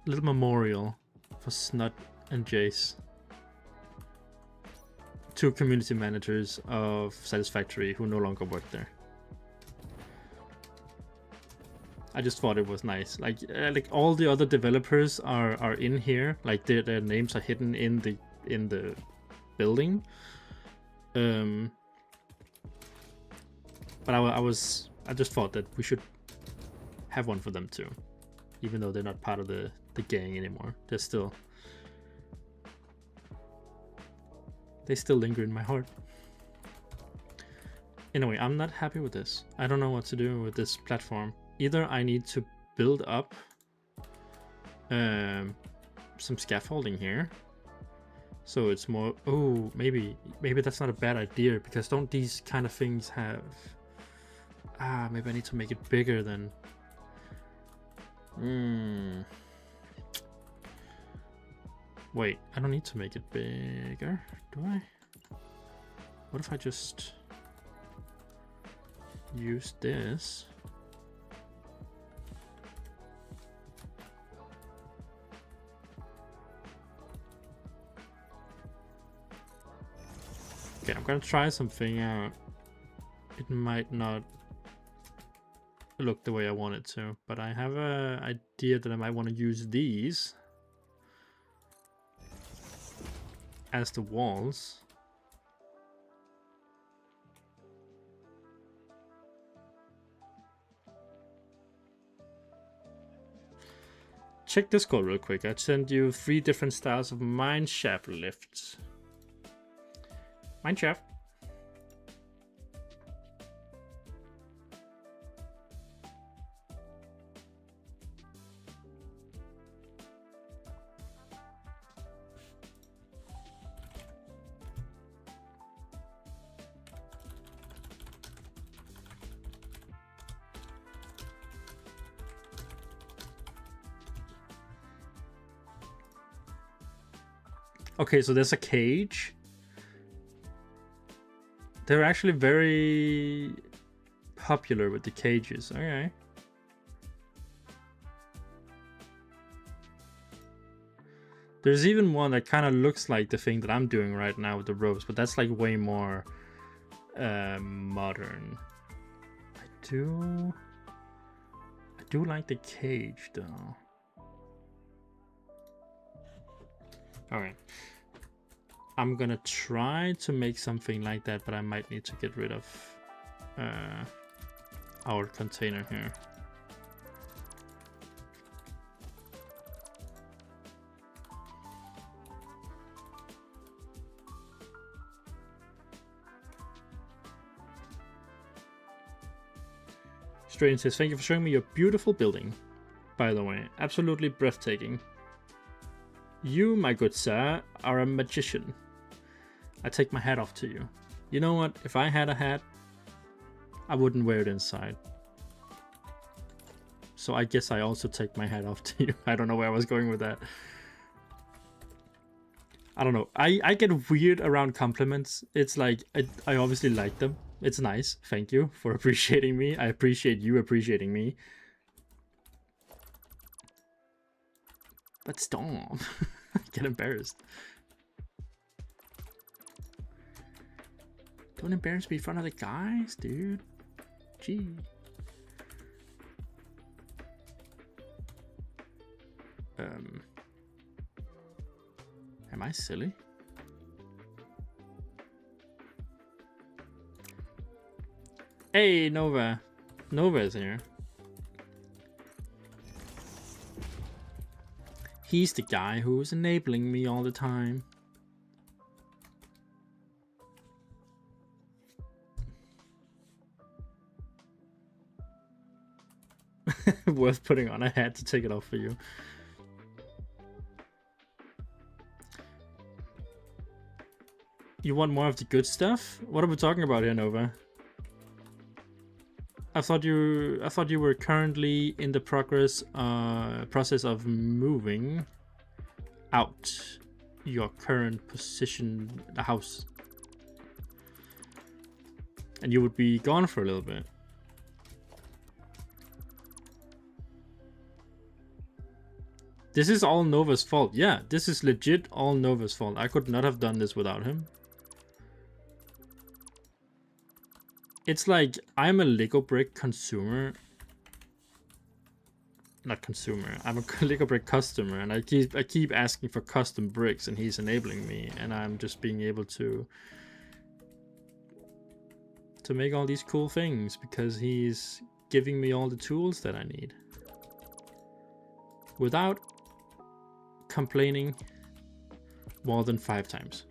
memorial for Snut and Jace, 2 community managers of Satisfactory who no longer work there. I just thought it was nice. Like all the other developers are in here. Like their names are hidden in the building. But I just thought that we should have one for them too, even though they're not part of the gang anymore. They still linger in my heart. Anyway, I'm not happy with this. I don't know what to do with this platform. Either I need to build up some scaffolding here, so it's more. Oh, maybe that's not a bad idea, because don't these kind of things have? Maybe I need to make it bigger than. Wait, I don't need to make it bigger, do I? What if I just use this? Okay, I'm gonna try something out. It might not look the way I want it to, but I have an idea that I might want to use these as the walls. Check Discord real quick. I sent you 3 different styles of mineshaft lifts. Mineshaft. Okay, so there's a cage. They're actually very popular with the cages. Okay. There's even one that kind of looks like the thing that I'm doing right now with the ropes, but that's like way more modern. I do like the cage though. Alright. I'm gonna try to make something like that, but I might need to get rid of our container here. Strange says, thank you for showing me your beautiful building. By the way, absolutely breathtaking. You, my good sir, are a magician. I take my hat off to you. You know what? If I had a hat, I wouldn't wear it inside. So I guess I also take my hat off to you. I don't know where I was going with that. I don't know. I get weird around compliments. It's like, I obviously like them. It's nice. Thank you for appreciating me. I appreciate you appreciating me. But stop. I get embarrassed. Don't embarrass me in front of the guys, dude. Gee. Am I silly? Hey, Nova. Nova's here. He's the guy who's enabling me all the time. worth putting on. I had to take it off for you. You want more of the good stuff? What are we talking about here, Nova? I thought you were currently in the process of moving out your current position, the house, and you would be gone for a little bit. This is all Nova's fault. Yeah, this is legit all Nova's fault. I could not have done this without him. It's like I'm a Lego brick consumer. Not consumer. I'm a Lego brick customer, and I keep asking for custom bricks, and he's enabling me, and I'm just being able to make all these cool things because he's giving me all the tools that I need without complaining more than 5 times.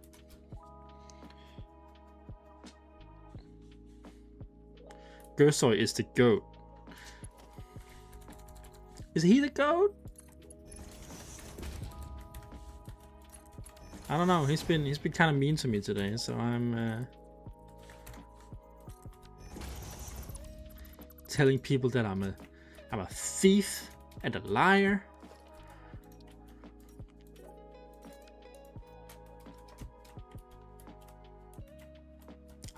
Gersoy is the goat. Is he the goat? I don't know. He's been kind of mean to me today, so I'm telling people that I'm a thief and a liar.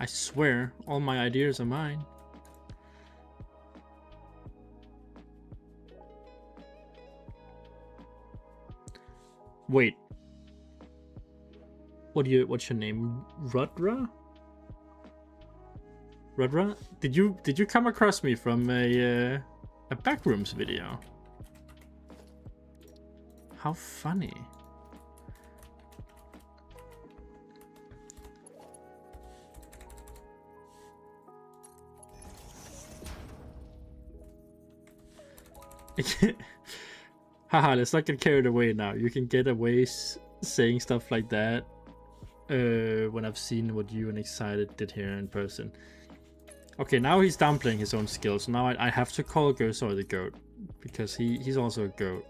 I swear, all my ideas are mine. Wait. What's your name? Rudra? Rudra? Did you come across me from a Backrooms video? How funny. Haha, let's not get carried away now. You can get away saying stuff like that when I've seen what you and Excited did here in person. Okay, now he's downplaying his own skills. So now I have to call Gersoy the goat because he's also a goat.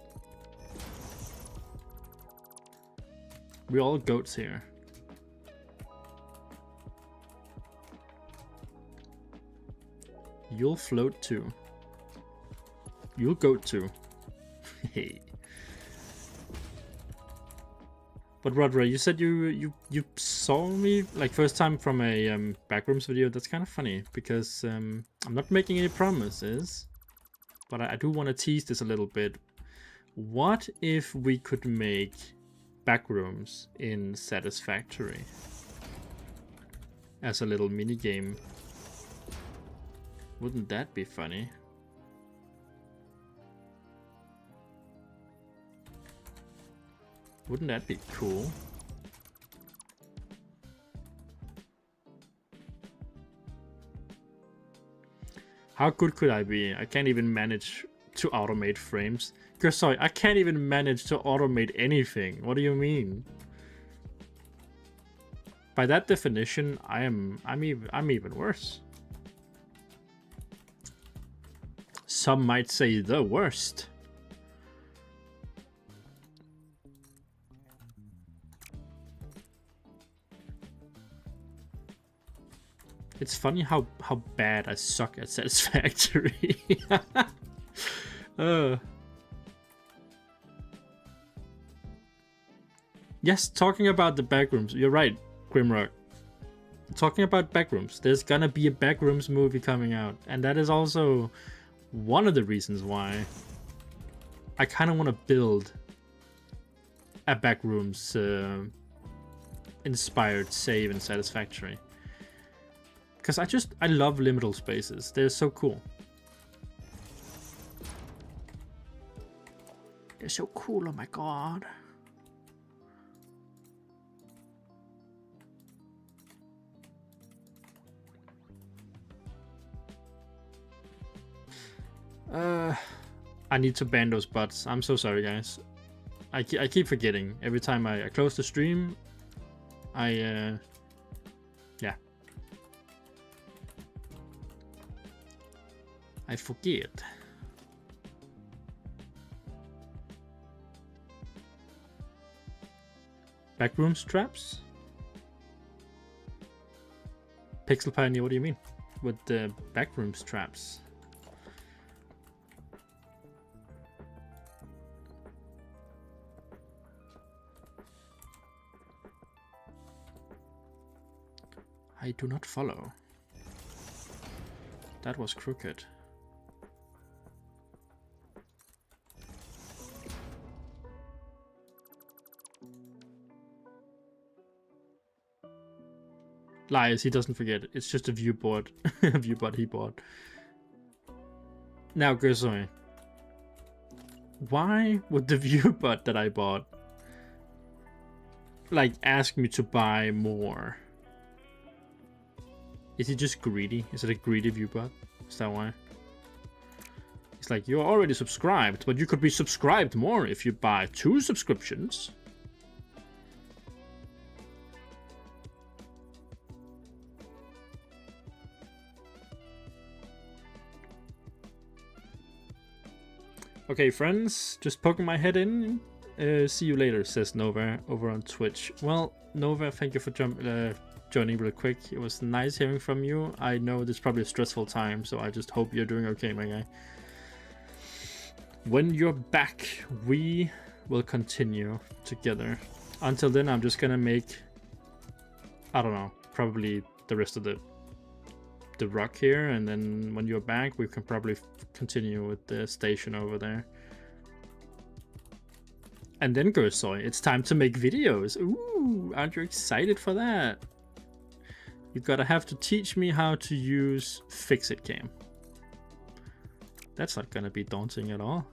We're all goats here. You'll float too. You'll goat too. Hey. But Rodra, you said you saw me like first time from a Backrooms video. That's kind of funny because I'm not making any promises, but I do want to tease this a little bit. What if we could make Backrooms in Satisfactory as a little mini game? Wouldn't that be funny? Wouldn't that be cool? How good could I be? I can't even manage to automate frames. Sorry, I can't even manage to automate anything. What do you mean? By that definition, I'm even worse. Some might say the worst. It's funny how bad I suck at Satisfactory. Yes, talking about the Backrooms. You're right, Grimrock. Talking about Backrooms. There's gonna be a Backrooms movie coming out. And that is also one of the reasons why I kind of want to build a Backrooms inspired save in Satisfactory. Because I love liminal spaces. They're so cool. They're so cool, oh my god. I need to ban those bots. I'm so sorry, guys. I keep forgetting. Every time I close the stream, yeah. I forget. Backroom straps? Pixel Pioneer, what do you mean? With the backroom straps? I do not follow. That was crooked. Lies, he doesn't forget it. It's just a viewboard. A viewboard he bought. Now, Gersoy. Why would the viewbot that I bought like ask me to buy more? Is he just greedy? Is it a greedy viewbot? Is that why? It's like, you're already subscribed, but you could be subscribed more if you buy 2 subscriptions. Okay, friends, just poking my head in. See you later, says Nova over on Twitch. Well, Nova, thank you for joining real quick. It was nice hearing from you. I know this is probably a stressful time, so I just hope you're doing okay, my guy. When you're back, we will continue together. Until then, I'm just gonna make, I don't know, probably the rest of the rock here, and then when you're back, we can probably continue with the station over there. And then, Gersoy, it's time to make videos. Ooh, aren't you excited for that? You gotta have to teach me how to use Fixit Cam. That's not gonna be daunting at all.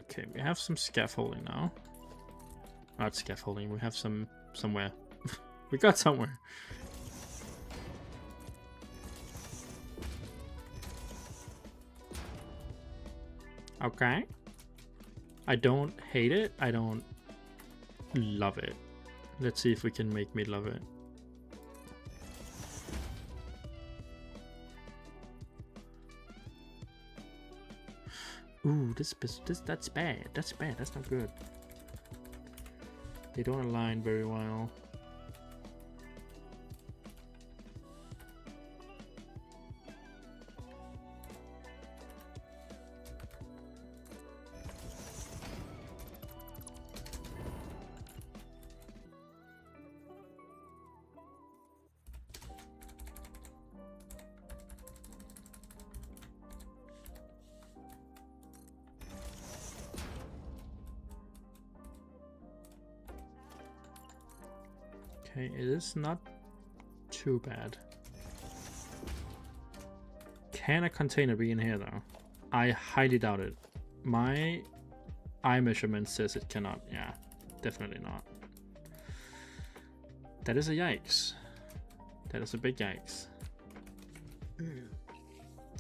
Okay, we have some scaffolding now. Not scaffolding, we have somewhere. We got somewhere. Okay. I don't hate it. I don't love it. Let's see if we can make me love it. Ooh, that's bad. That's bad. That's not good. They don't align very well. Okay, it is not too bad. Can a container be in here though? I highly doubt it. My eye measurement says it cannot. Yeah, definitely not. That is a yikes. That is a big yikes.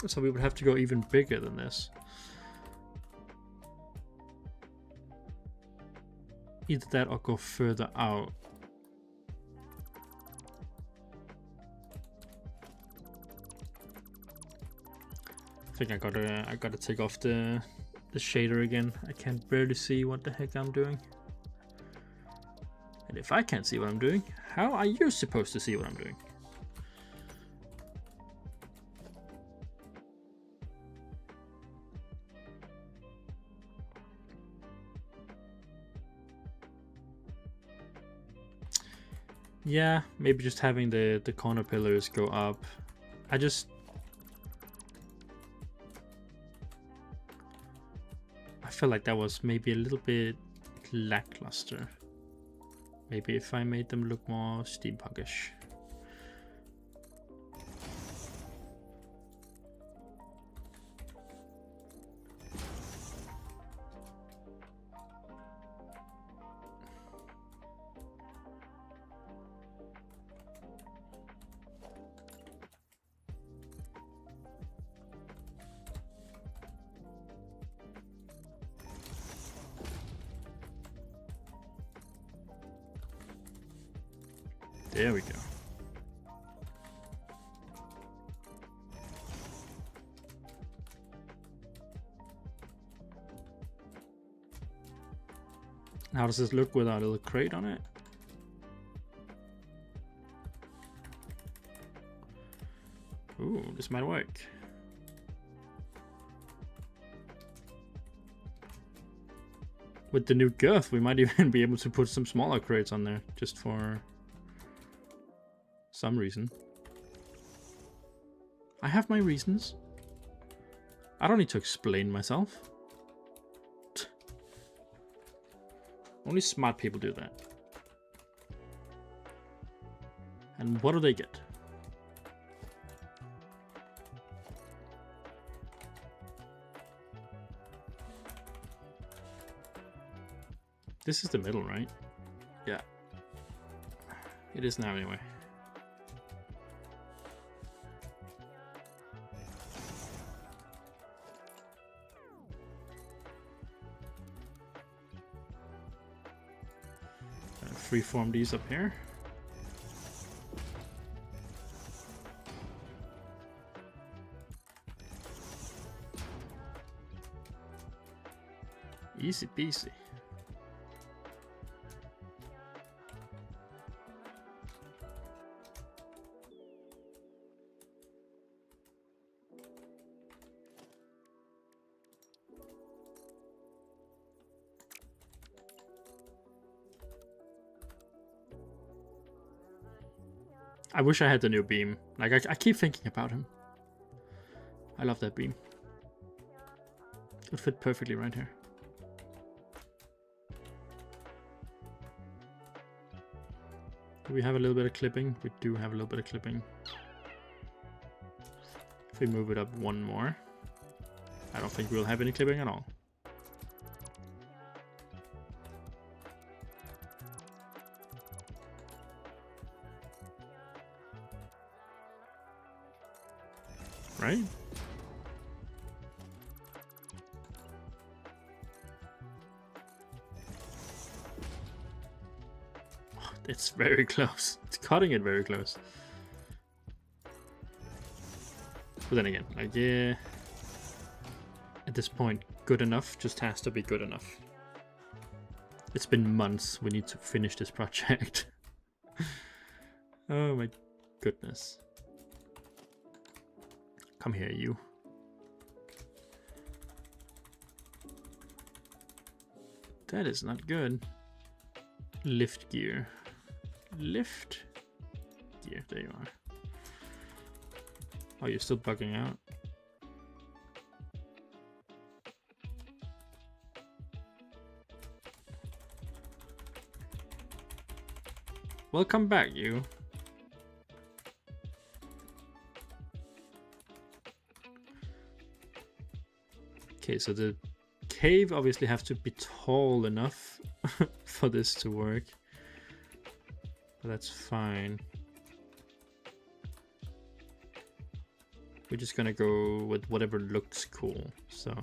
So we would have to go even bigger than this. Either that or go further out. I think I gotta take off the shader again. I can barely see what the heck I'm doing. And if I can't see what I'm doing, how are you supposed to see what I'm doing? Yeah, maybe just having the corner pillars go up. I feel like that was maybe a little bit lackluster. Maybe if I made them look more steampunkish. There we go. How does this look with our little crate on it? Ooh, this might work. With the new girth, we might even be able to put some smaller crates on there, just for some reason. I have my reasons. I don't need to explain myself. Only smart people do that. And what do they get? This is the middle, right? Yeah. It is now anyway. Freeform these up here. Easy peasy. I wish I had the new beam. Like, I keep thinking about him. I love that beam. It would fit perfectly right here. Do we have a little bit of clipping? We do have a little bit of clipping. If we move it up one more, I don't think we'll have any clipping at all. Right? Oh, it's very close. It's cutting it very close. But then again, like, yeah, at this point, good enough just has to be good enough. It's been months. We need to finish this project. Oh my goodness. Come here, you. That is not good. Lift gear. Lift gear. There you are. Oh, you're still bugging out. Welcome back, you. Okay, so the cave obviously has to be tall enough for this to work. But that's fine. We're just gonna go with whatever looks cool. So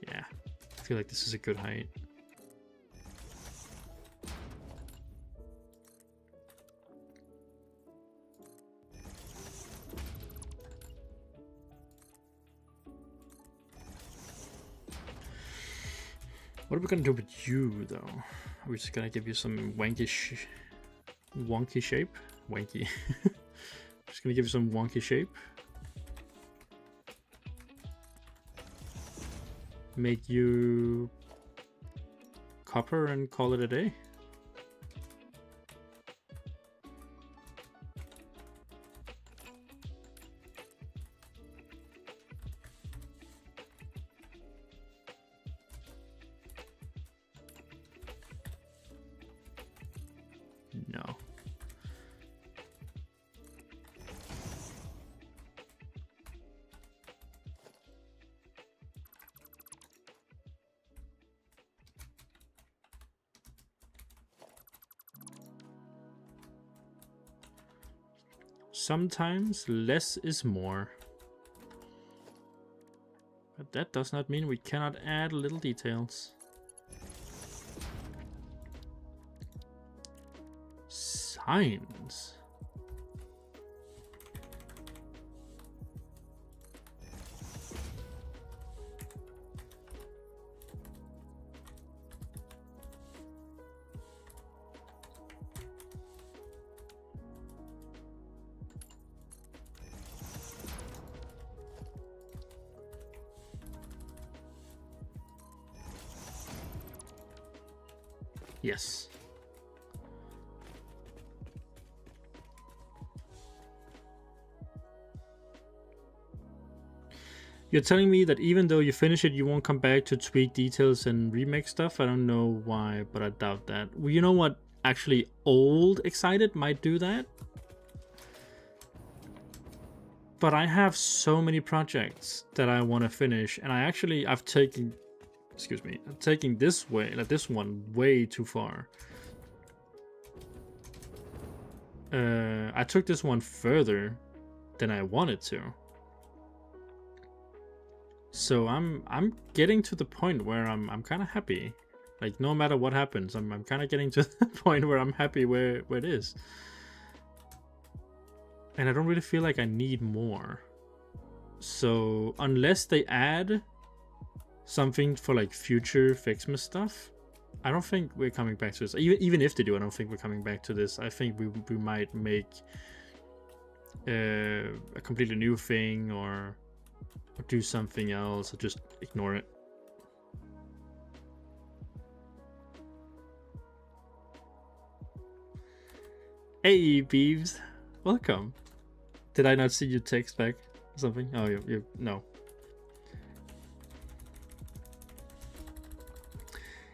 yeah, I feel like this is a good height. What are we gonna do with you, though? Are we just gonna give you some wonky shape? Wanky. Just gonna give you some wonky shape. Make you copper and call it a day. No. Sometimes less is more. But that does not mean we cannot add little details. pines. Yes. You're telling me that even though you finish it, you won't come back to tweak details and remake stuff? I don't know why, but I doubt that. Well, you know what? Actually, Old Excited might do that. But I have so many projects that I want to finish, and I've taken, excuse me, I'm taking this way, like this one, way too far. I took this one further than I wanted to. So I'm getting to the point where I'm kind of happy. Like no matter what happens, I'm kind of getting to the point where I'm happy where it is. And I don't really feel like I need more. So unless they add something for like future Fixmas stuff, I don't think we're coming back to this. Even if they do, I don't think we're coming back to this. I think we might make a completely new thing or do something else or just ignore it. Hey Beeves, welcome. Did I not see you text back or something? Oh, you no.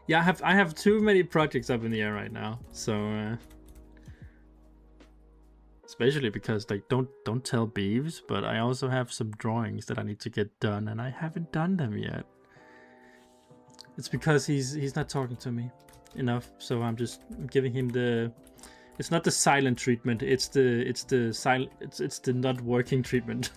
Yeah, I have too many projects up in the air right now, so especially because like don't tell Beeves, but I also have some drawings that I need to get done and I haven't done them yet. It's because he's not talking to me enough, so I'm just giving him the, it's not the silent treatment, it's the not working treatment.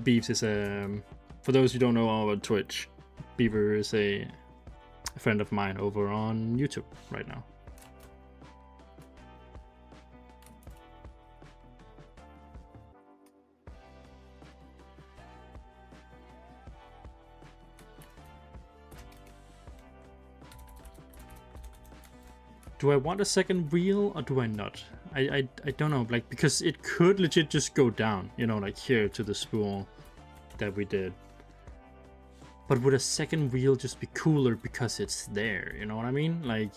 Beeves is for those who don't know about Twitch, Beaver is a friend of mine over on YouTube right now. Do I want a second wheel or do I not? I don't know, like, because it could legit just go down, you know, like here to the spool that we did. But would a second wheel just be cooler because it's there, you know what I mean? Like,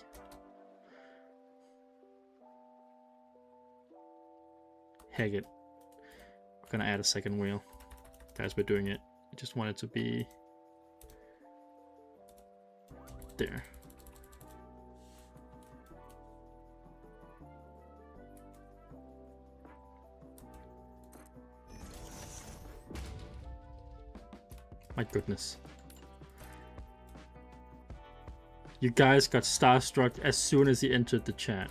heck it. I'm gonna add a second wheel. Guys, we're doing it. I just want it to be there. My goodness. You guys got starstruck as soon as he entered the chat.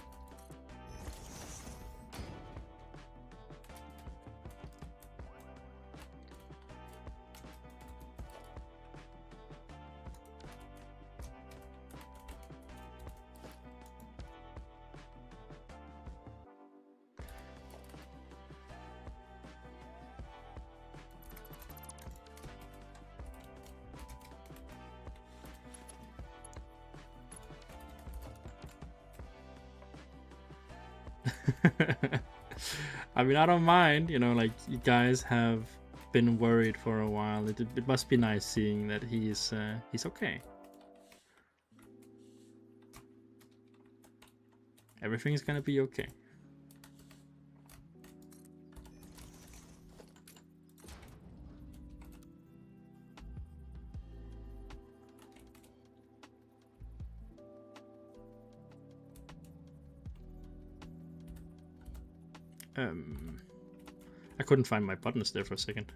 I mean, I don't mind, you know, like, you guys have been worried for a while. It must be nice seeing that he's okay. Everything's gonna be okay. I couldn't find my buttons there for a second.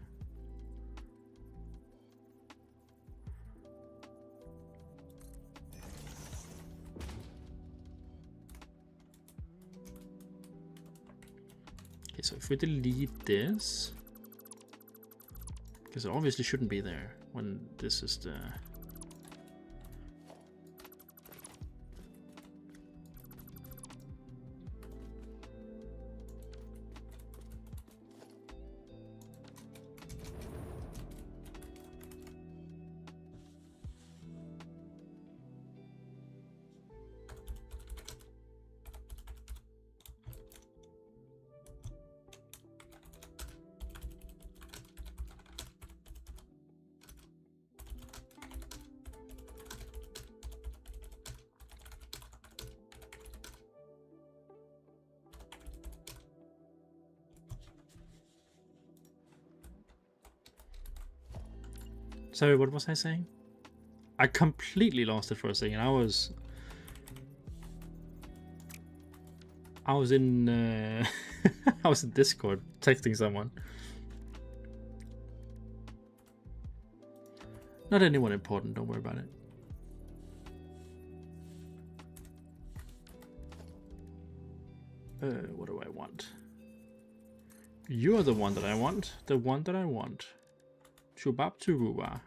Okay, so if we delete this, Because it obviously shouldn't be there when this is the... Sorry, what was I saying? I completely lost it for a second. I was in I was in Discord texting someone. Not anyone important, don't worry about it. What do I want? You're the one that I want. The one that I want. Chubab Churuba.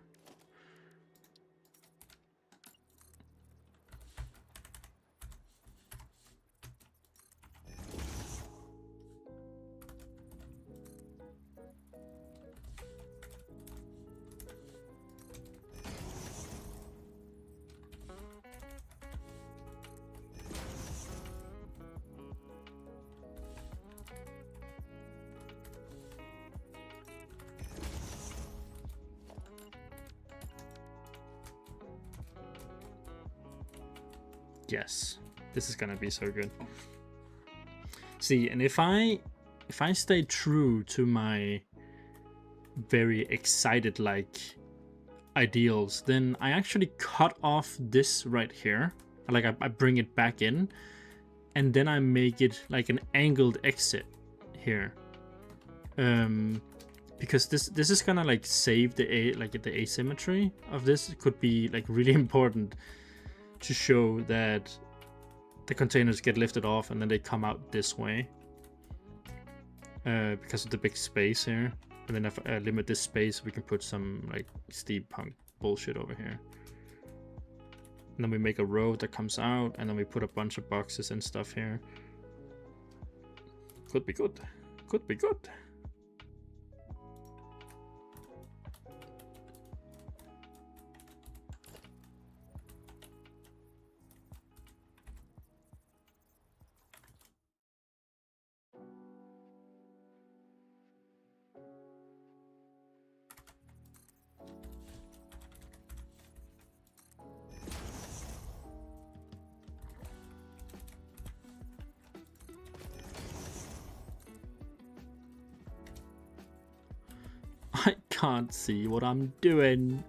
Yes, this is gonna be so good. See, and if I stay true to my very excited like ideals, then I actually cut off this right here. Like I bring it back in, and then I make it like an angled exit here. Because this is gonna like save the asymmetry of this. It could be like really important to show that the containers get lifted off and then they come out this way because of the big space here. And then if I limit this space, we can put some like steampunk bullshit over here. And then we make a road that comes out, and then we put a bunch of boxes and stuff here. Could be good. Could be good. I can't see what I'm doing.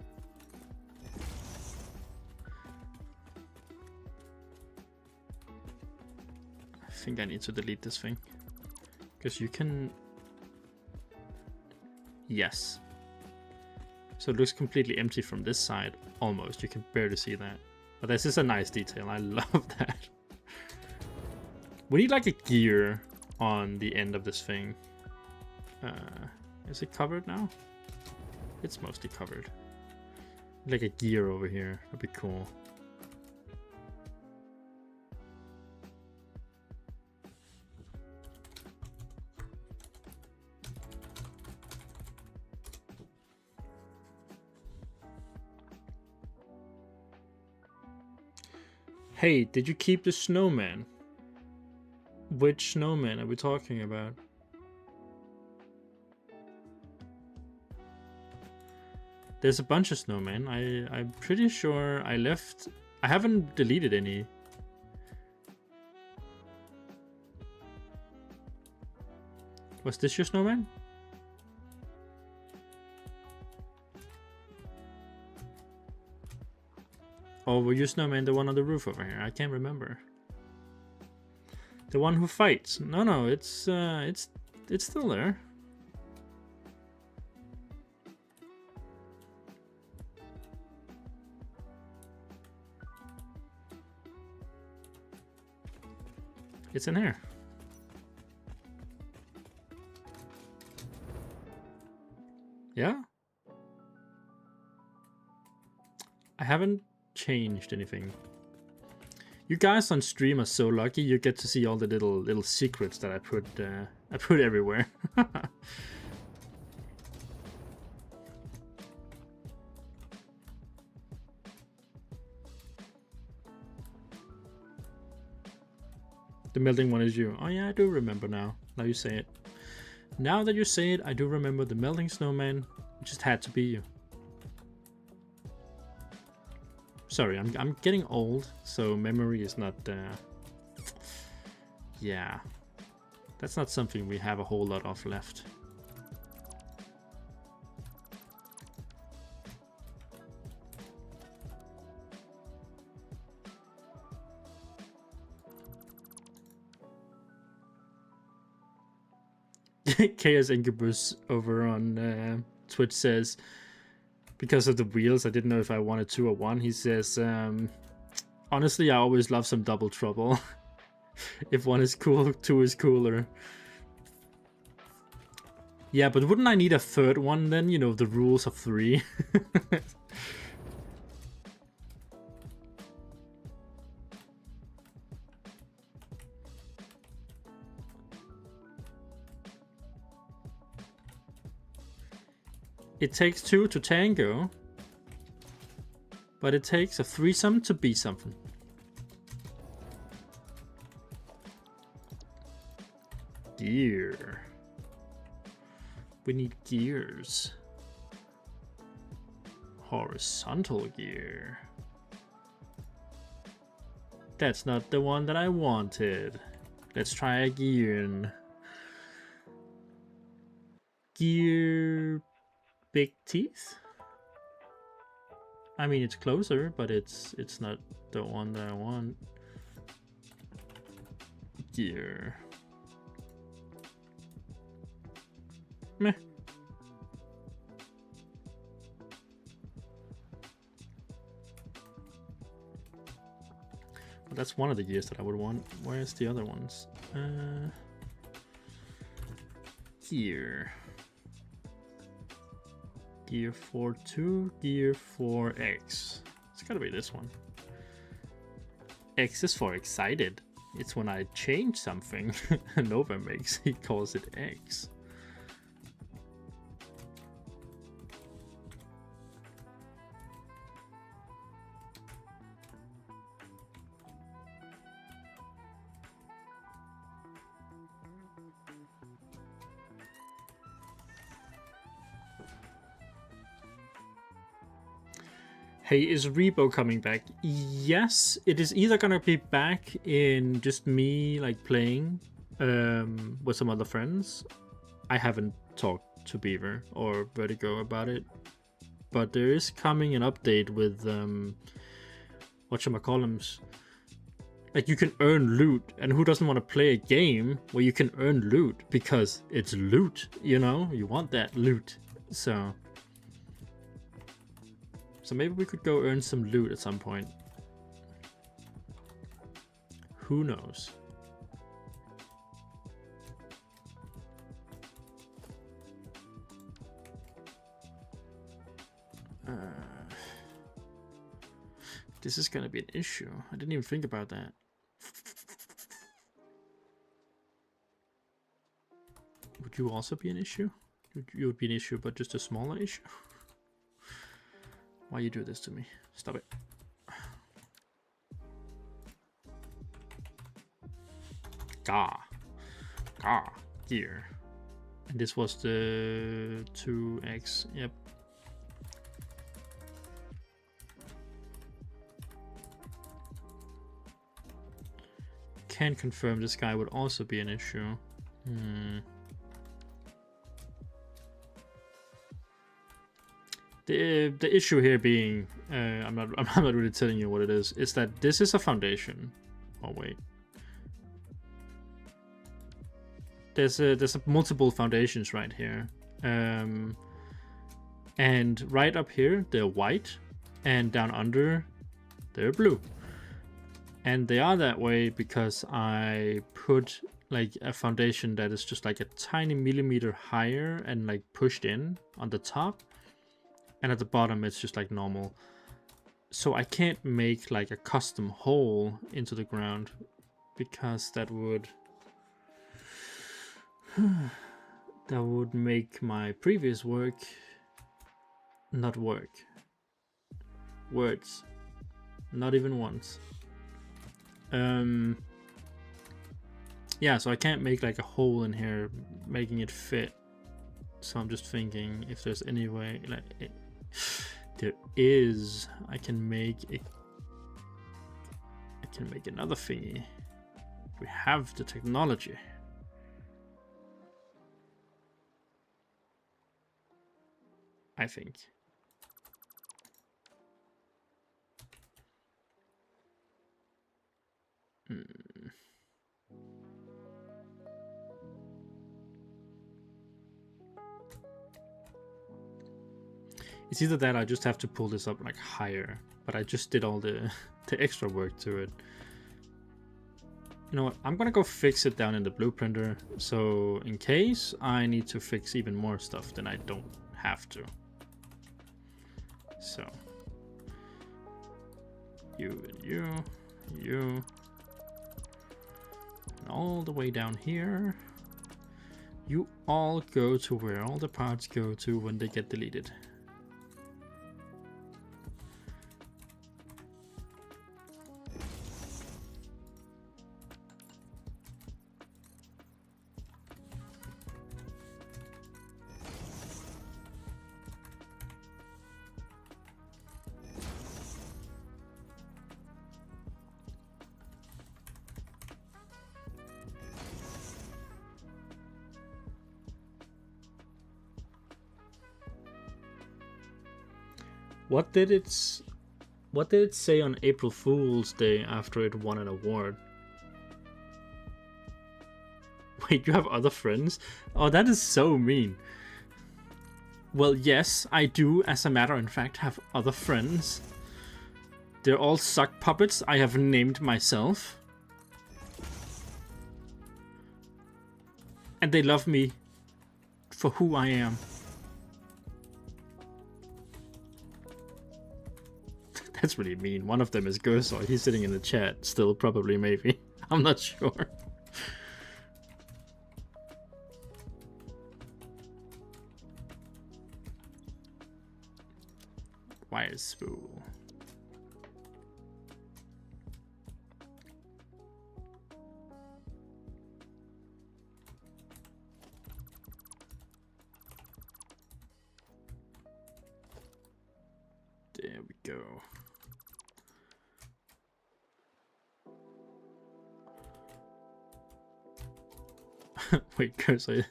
I think I need to delete this thing. Because you can... Yes. So it looks completely empty from this side, almost. You can barely see that. But this is a nice detail. I love that. We need like a gear on the end of this thing. Is it covered now? It's mostly covered. Like a gear over here. That'd be cool. Hey, did you keep the snowman? Which snowman are we talking about? There's a bunch of snowmen. I'm pretty sure I left... I haven't deleted any. Was this your snowman? Or were your snowman the one on the roof over here? I can't remember. The one who fights. No, it's still there. It's in here. Yeah? I haven't changed anything. You guys on stream are so lucky. You get to see all the little secrets that I put everywhere. The melting one is you. Oh yeah, I do remember now. Now you say it. Now that you say it, I do remember the melting snowman. It just had to be you. Sorry, I'm getting old, so memory is not. Yeah, that's not something we have a whole lot of left. Chaos Incubus over on Twitch says, because of the wheels, I didn't know if I wanted 2 or 1. He says, honestly, I always love some double trouble. If 1 is cool, 2 is cooler. Yeah, but wouldn't I need a 3rd one then? You know, the rules of 3. It takes 2 to tango, but it takes a threesome to be something. Gear. We need gears. Horizontal gear. That's not the one that I wanted. Let's try again. Gear... big teeth? I mean, it's closer, but it's not the one that I want. Gear. Meh. Well, that's one of the gears that I would want. Where's the other ones? Gear. Gear 4-2, Gear 4X. It's gotta be this one. X is for excited. It's when I change something. Nova makes, he calls it X. Hey, is Rebo coming back? Yes, it is either gonna be back in just me like playing with some other friends. I haven't talked to Beaver or Vertigo about it, but there is coming an update with whatchamacallums. Like you can earn loot, and who doesn't want to play a game where you can earn loot because it's loot, you know? You want that loot. So maybe we could go earn some loot at some point. Who knows? This is gonna be an issue. I didn't even think about that. Would you also be an issue? You would be an issue, but just a smaller issue? Why you do this to me? Stop it. Gah. Gah. Gear. And this was the 2X. Yep. Can confirm this guy would also be an issue. The issue here being, I'm not really telling you what it is that this is a foundation. Oh wait, there's multiple foundations right here, and right up here they're white, and down under they're blue, and they are that way because I put like a foundation that is just like a tiny millimeter higher and like pushed in on the top. And at the bottom, it's just like normal. So I can't make like a custom hole into the ground because that would make my previous work not work. Words. Not even once. Yeah, so I can't make like a hole in here making it fit. So I'm just thinking if there's any way, like there is, I can make another thingy. We have the technology. I think. It's either that I just have to pull this up like higher, but I just did all the extra work to it. You know what? I'm gonna go fix it down in the blueprinter, so in case I need to fix even more stuff, then I don't have to. So you and you, and all the way down here. You all go to where all the parts go to when they get deleted. What did it say on April Fool's Day after it won an award? Wait, you have other friends? Oh, that is so mean. Well, yes, I do, as a matter of fact, have other friends. They're all sock puppets I have named myself. And they love me for who I am. That's really mean. One of them is Gersoy. He's sitting in the chat still, probably, maybe. I'm not sure. Wire spool. There we go. Wait, Gersoy.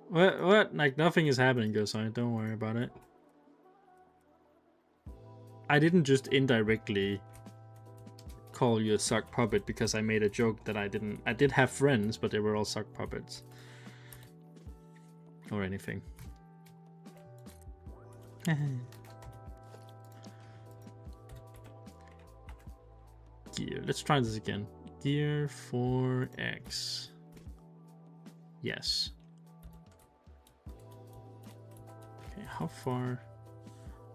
What? Like, nothing is happening, Gersoy. Don't worry about it. I didn't just indirectly call you a sock puppet because I made a joke that I didn't. I did have friends, but they were all sock puppets. Or anything. Gear. Let's try this again. Gear 4X. Yes. Okay, how far?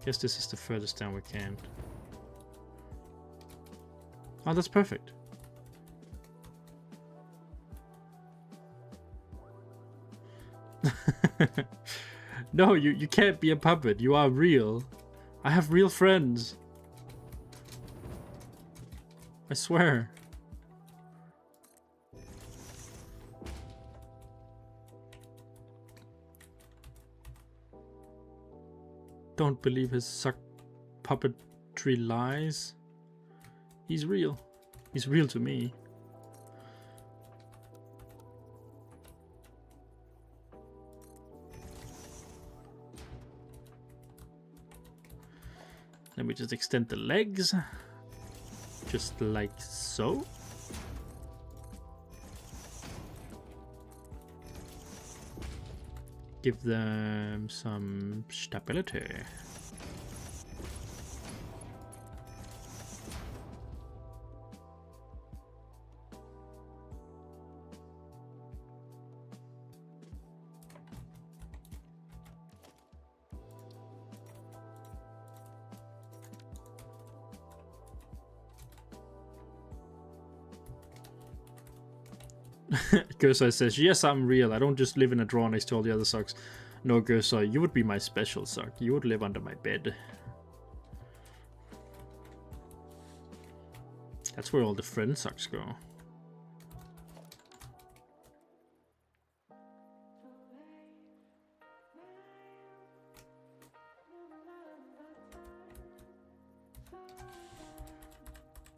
Guess this is the furthest down we can. Oh, that's perfect. No, you can't be a puppet. You are real. I have real friends. I swear. Don't believe his suck puppetry lies. He's real. He's real to me. Let me just extend the legs. Just like so. Give them some stability. Gersa says, yes, I'm real. I don't just live in a drawer next to all the other socks. No, Gersa, you would be my special sock. You would live under my bed. That's where all the friend socks go.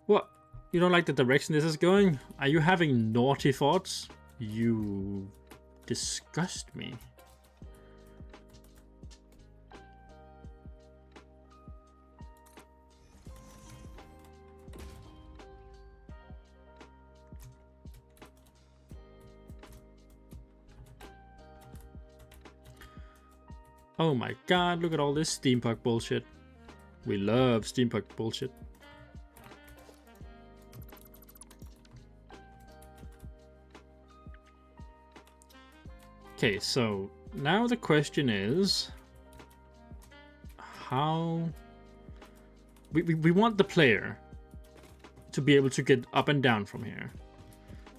What? You don't like the direction this is going? Are you having naughty thoughts? You disgust me. Oh my god, look at all this steampunk bullshit. We love steampunk bullshit. Okay, so now the question is how we want the player to be able to get up and down from here.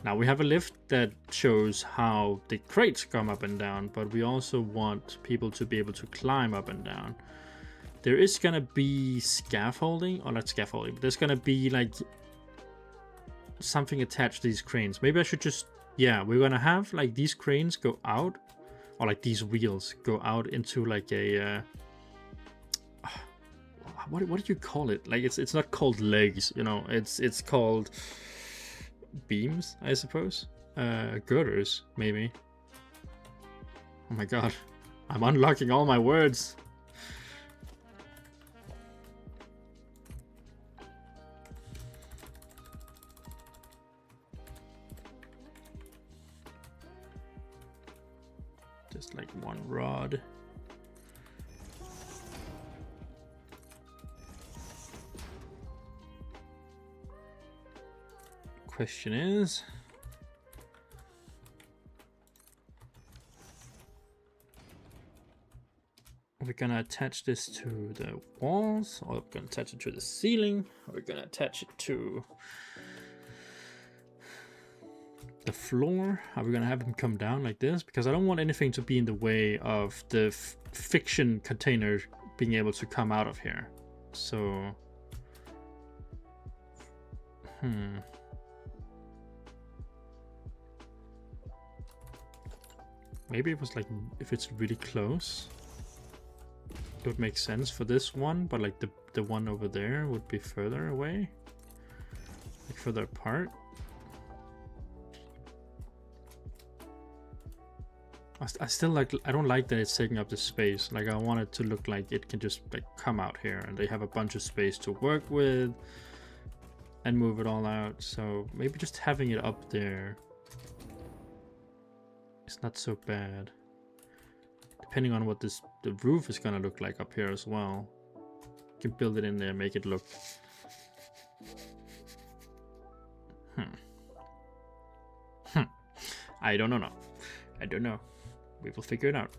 Now we have a lift that shows how the crates come up and down, but we also want people to be able to climb up and down. There is gonna be scaffolding, or not scaffolding, but there's gonna be like something attached to these cranes. Maybe I should just, yeah, we're gonna have like these cranes go out, or like these wheels go out into like a what do you call it? Like it's not called legs, you know, it's called beams, I suppose. Girders, maybe. Oh my god, I'm unlocking all my words. Just like one rod. Question is, are we gonna attach this to the walls, or are we gonna attach it to the ceiling, or are we gonna attach it to the floor? Are we gonna have them come down like this? Because I don't want anything to be in the way of the fiction container being able to come out of here. So, maybe it was like, if it's really close, it would make sense for this one, but like the one over there would be further away, like further apart. I still like, I don't like that it's taking up the space. Like I want it to look like it can just like come out here and they have a bunch of space to work with and move it all out. So maybe just having it up there, it's not so bad. Depending on what the roof is gonna look like up here as well. You can build it in there, make it look. I don't know. I don't know. We will figure it out.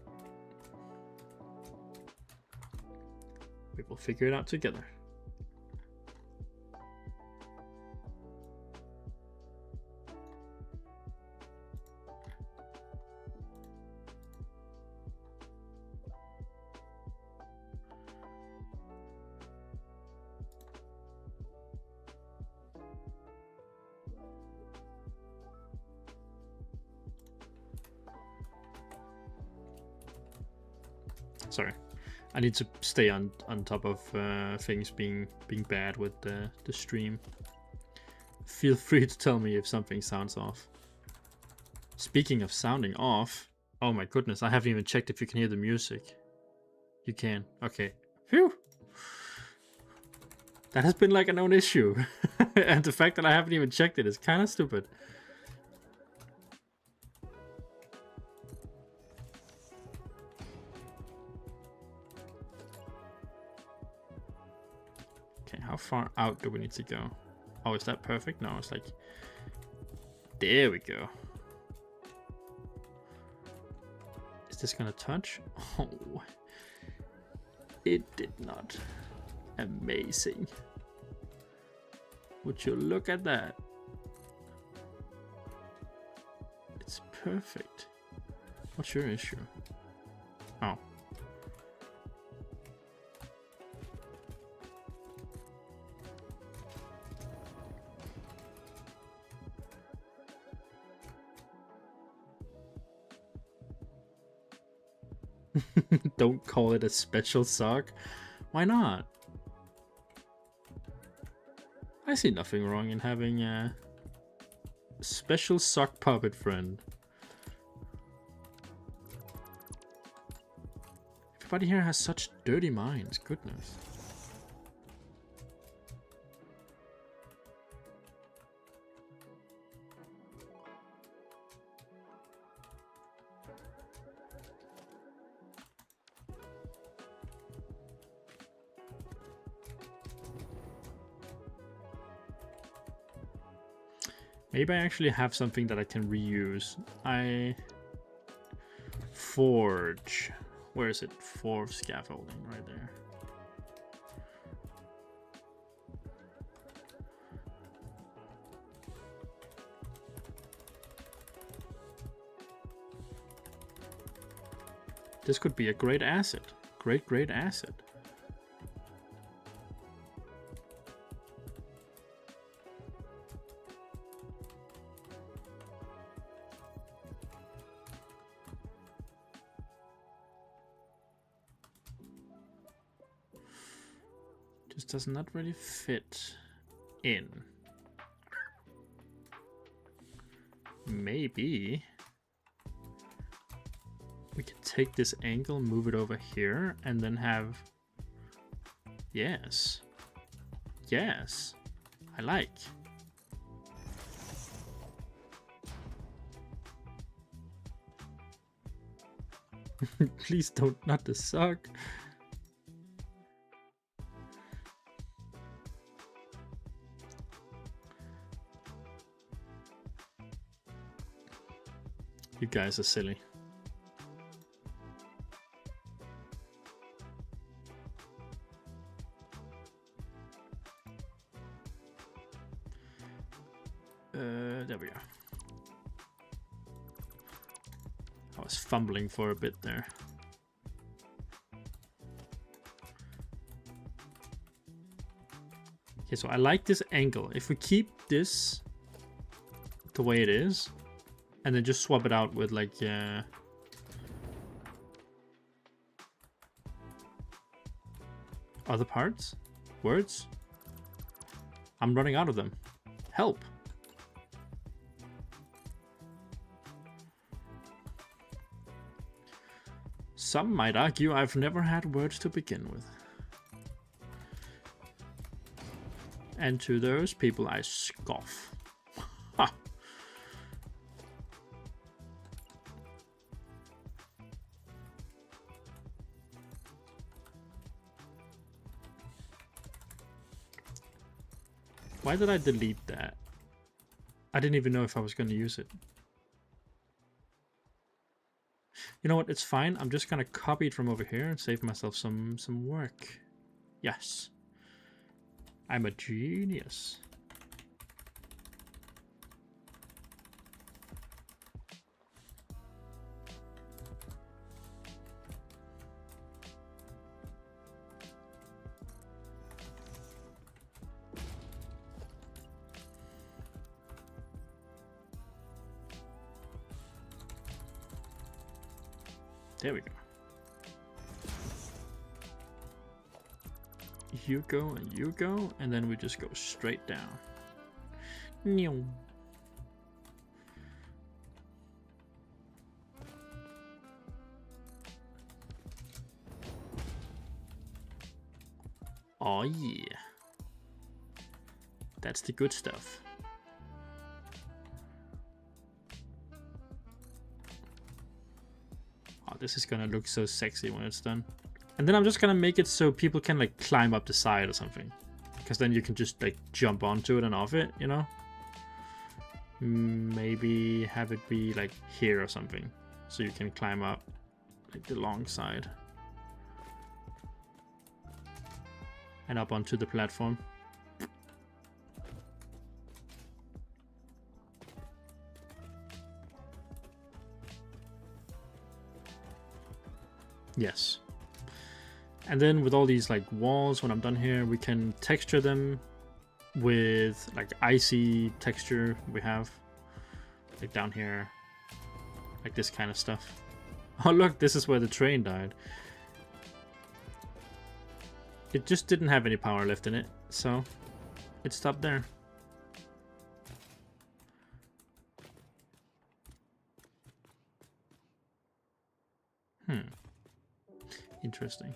We will figure it out together. Sorry, I need to stay on top of things being bad with the stream. Feel free to tell me if something sounds off. Speaking of sounding off, oh my goodness, I haven't even checked if you can hear the music. You can, okay. Phew! That has been like a known issue. And the fact that I haven't even checked it is kind of stupid. Okay, how far out do we need to go? Oh, is that perfect? No, it's like... There we go. Is this gonna touch? Oh, it did not. Amazing. Would you look at that? perfect. What's your issue? Oh. Don't call it a special sock. Why not? I see nothing wrong in having a special sock puppet friend. Everybody here has such dirty minds, goodness. Maybe I actually have something that I can reuse. Forge. Where is it? Forge scaffolding, right there. This could be a great asset. Great asset. Just does not really fit in. Maybe we can take this angle, move it over here, and then have... Yes. Yes. I like. Please don't, not the sock. You guys are silly. There we are. I was fumbling for a bit there. Okay, so I like this angle. If we keep this the way it is, and then just swap it out with like other parts, words. I'm running out of them. Help. Some might argue I've never had words to begin with. And to those people I scoff. Ha! Why did I delete that? I didn't even know if I was going to use it. You know what? It's fine. I'm just going to copy it from over here and save myself some work. Yes. I'm a genius. There we go. You go and you go, and then we just go straight down. New. Oh yeah. That's the good stuff. Oh, this is gonna look so sexy when it's done. And then I'm just gonna make it so people can like climb up the side or something. Because then you can just like jump onto it and off it, you know? Maybe have it be like here or something. So you can climb up like the long side. And up onto the platform. Yes. And then with all these like walls, when I'm done here, we can texture them with like icy texture we have. Like down here. Like this kind of stuff. Oh look, this is where the train died. It just didn't have any power left in it, so it stopped there. Interesting.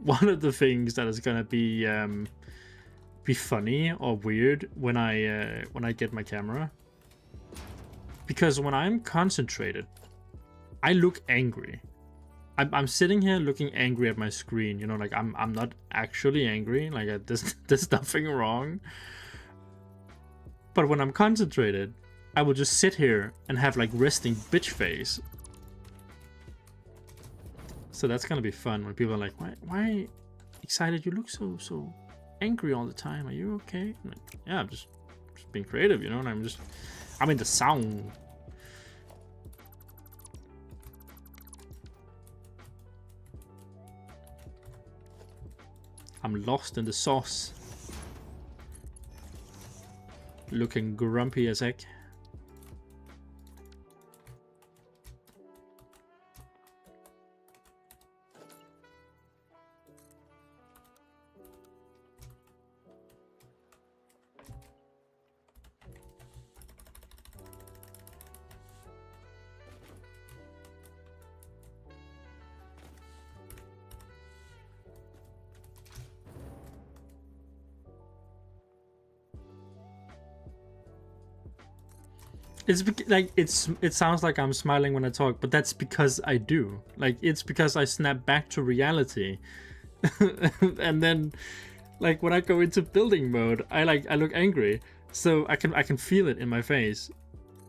One of the things that is gonna be funny or weird when I get my camera, because when I'm concentrated, I look angry. I'm sitting here looking angry at my screen. You know, like I'm not actually angry. Like there's nothing wrong. But when I'm concentrated, I will just sit here and have like resting bitch face. So that's gonna be fun when people are like, why excited? You look so angry all the time. Are you okay? I'm like, yeah, I'm just being creative, you know. And I'm in the sound. I'm lost in the sauce. Looking grumpy as heck. It's like it sounds like I'm smiling when I talk, but that's because I do. Like it's because I snap back to reality, and then, like when I go into building mode, I look angry, so I can feel it in my face.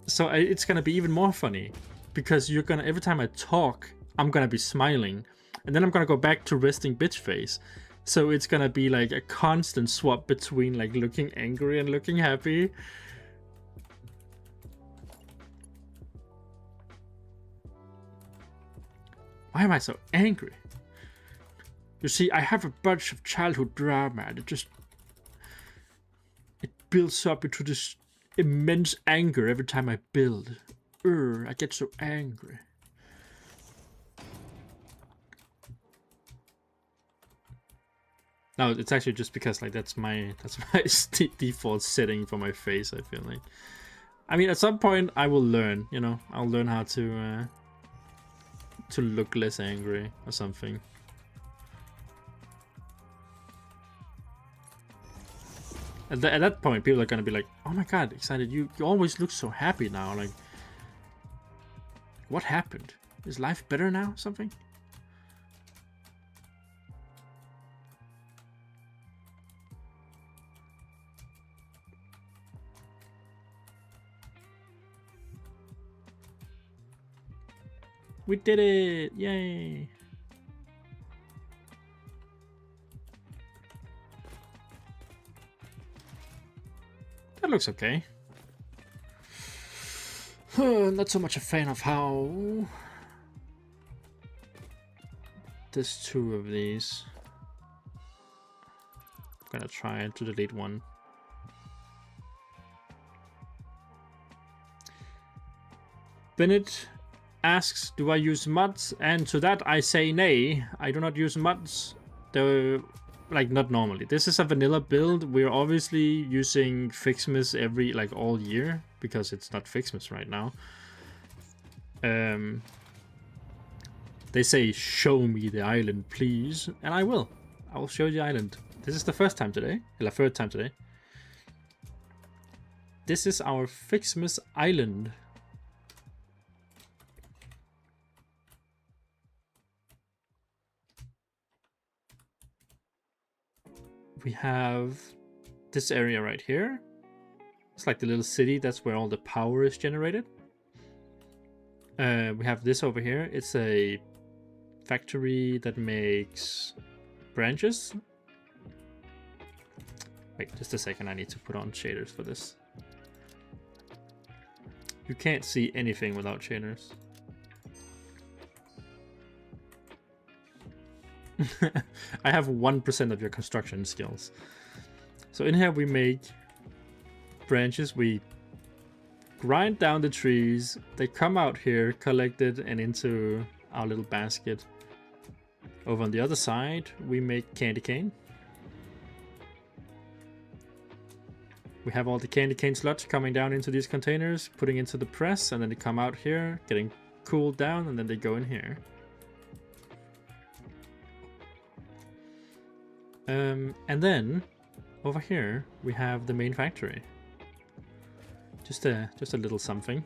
So it's gonna be even more funny, because you're gonna every time I talk, I'm gonna be smiling, and then I'm gonna go back to resting bitch face. So it's gonna be like a constant swap between like looking angry and looking happy. Why am I so angry? You see, I have a bunch of childhood drama and it builds up into this immense anger every time I build. I get so angry. No, it's actually just because like that's my default setting for my face, I feel like. I mean, at some point I will learn, you know, I'll learn how to look less angry or something. At that point, people are gonna be like, "Oh my god, excited! You always look so happy now. Like, what happened? Is life better now? Something?" We did it! Yay! That looks okay. Not so much a fan of how there's two of these. I'm gonna try to delete one. Bennett asks, do I use mods? And to that I say nay. I do not use mods. They're like not normally. This is a vanilla build. We're obviously using Fixmas all year because it's not Fixmas right now. They say show me the island please, and I will show you the island. This is the first time today, or third time today. This is our Fixmas island. we have this area right here. It's like the little city. That's where all the power is generated. We have this over here. It's a factory that makes branches. Wait, just a second. I need to put on shaders for this. You can't see anything without shaders. I have 1% of your construction skills. So in here we make branches. We grind down the trees. They come out here, collected, and into our little basket. Over on the other side, we make candy cane. We have all the candy cane sludge coming down into these containers, putting into the press, and then they come out here, getting cooled down, and then they go in here. And then over here we have the main factory. Just a little something.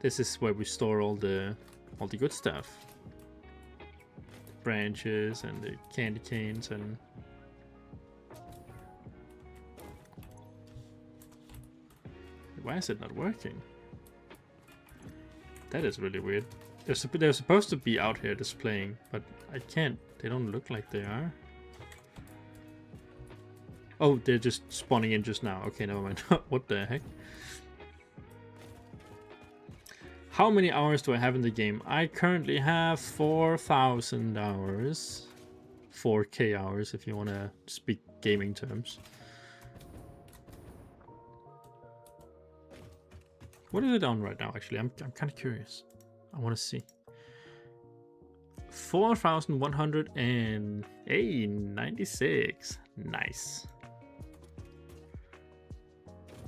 This is where we store all the good stuff. Branches and the candy canes and why is it not working? That is really weird. They're supposed to be out here displaying, but I can't. They don't look like they are. Oh, they're just spawning in just now. Okay, never mind. What the heck? How many hours do I have in the game? I currently have 4,000 hours. 4K hours if you want to speak gaming terms. What is it on right now, actually? I'm kind of curious. I want to see. 4,196. Nice.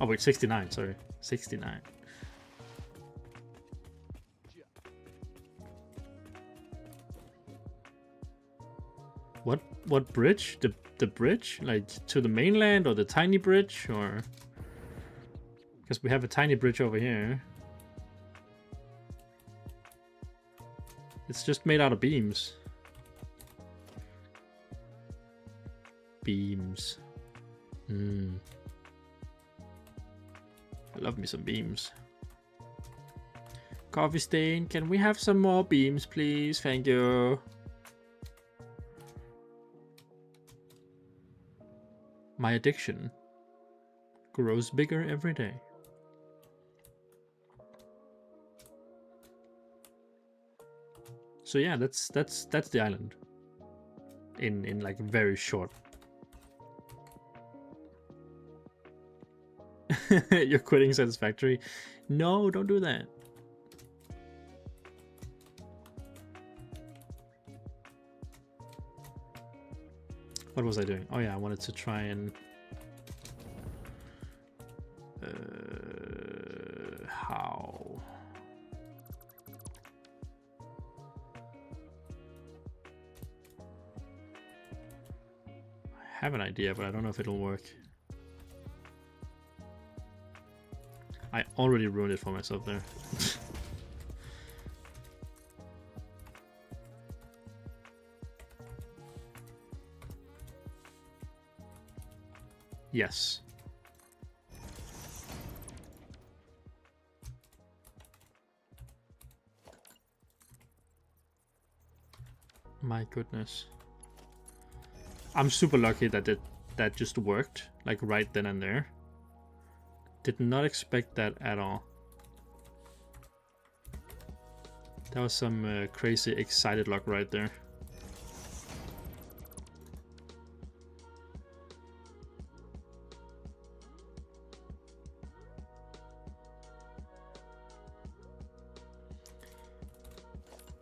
Oh wait, 69, sorry. 69. What bridge? The bridge? Like to the mainland or the tiny bridge? Or because we have a tiny bridge over here. It's just made out of beams. Beams. I love me some beams. Coffee stain, can we have some more beams, please? Thank you. My addiction grows bigger every day. So yeah, that's the island. In like very short. You're quitting Satisfactory? No, don't do that. What was I doing? Oh yeah, I wanted to try and how? I have an idea, but I don't know if it'll work. I already ruined it for myself there. Yes. My goodness. I'm super lucky that that just worked, like right then and there. Did not expect that at all. That was some crazy excited luck right there.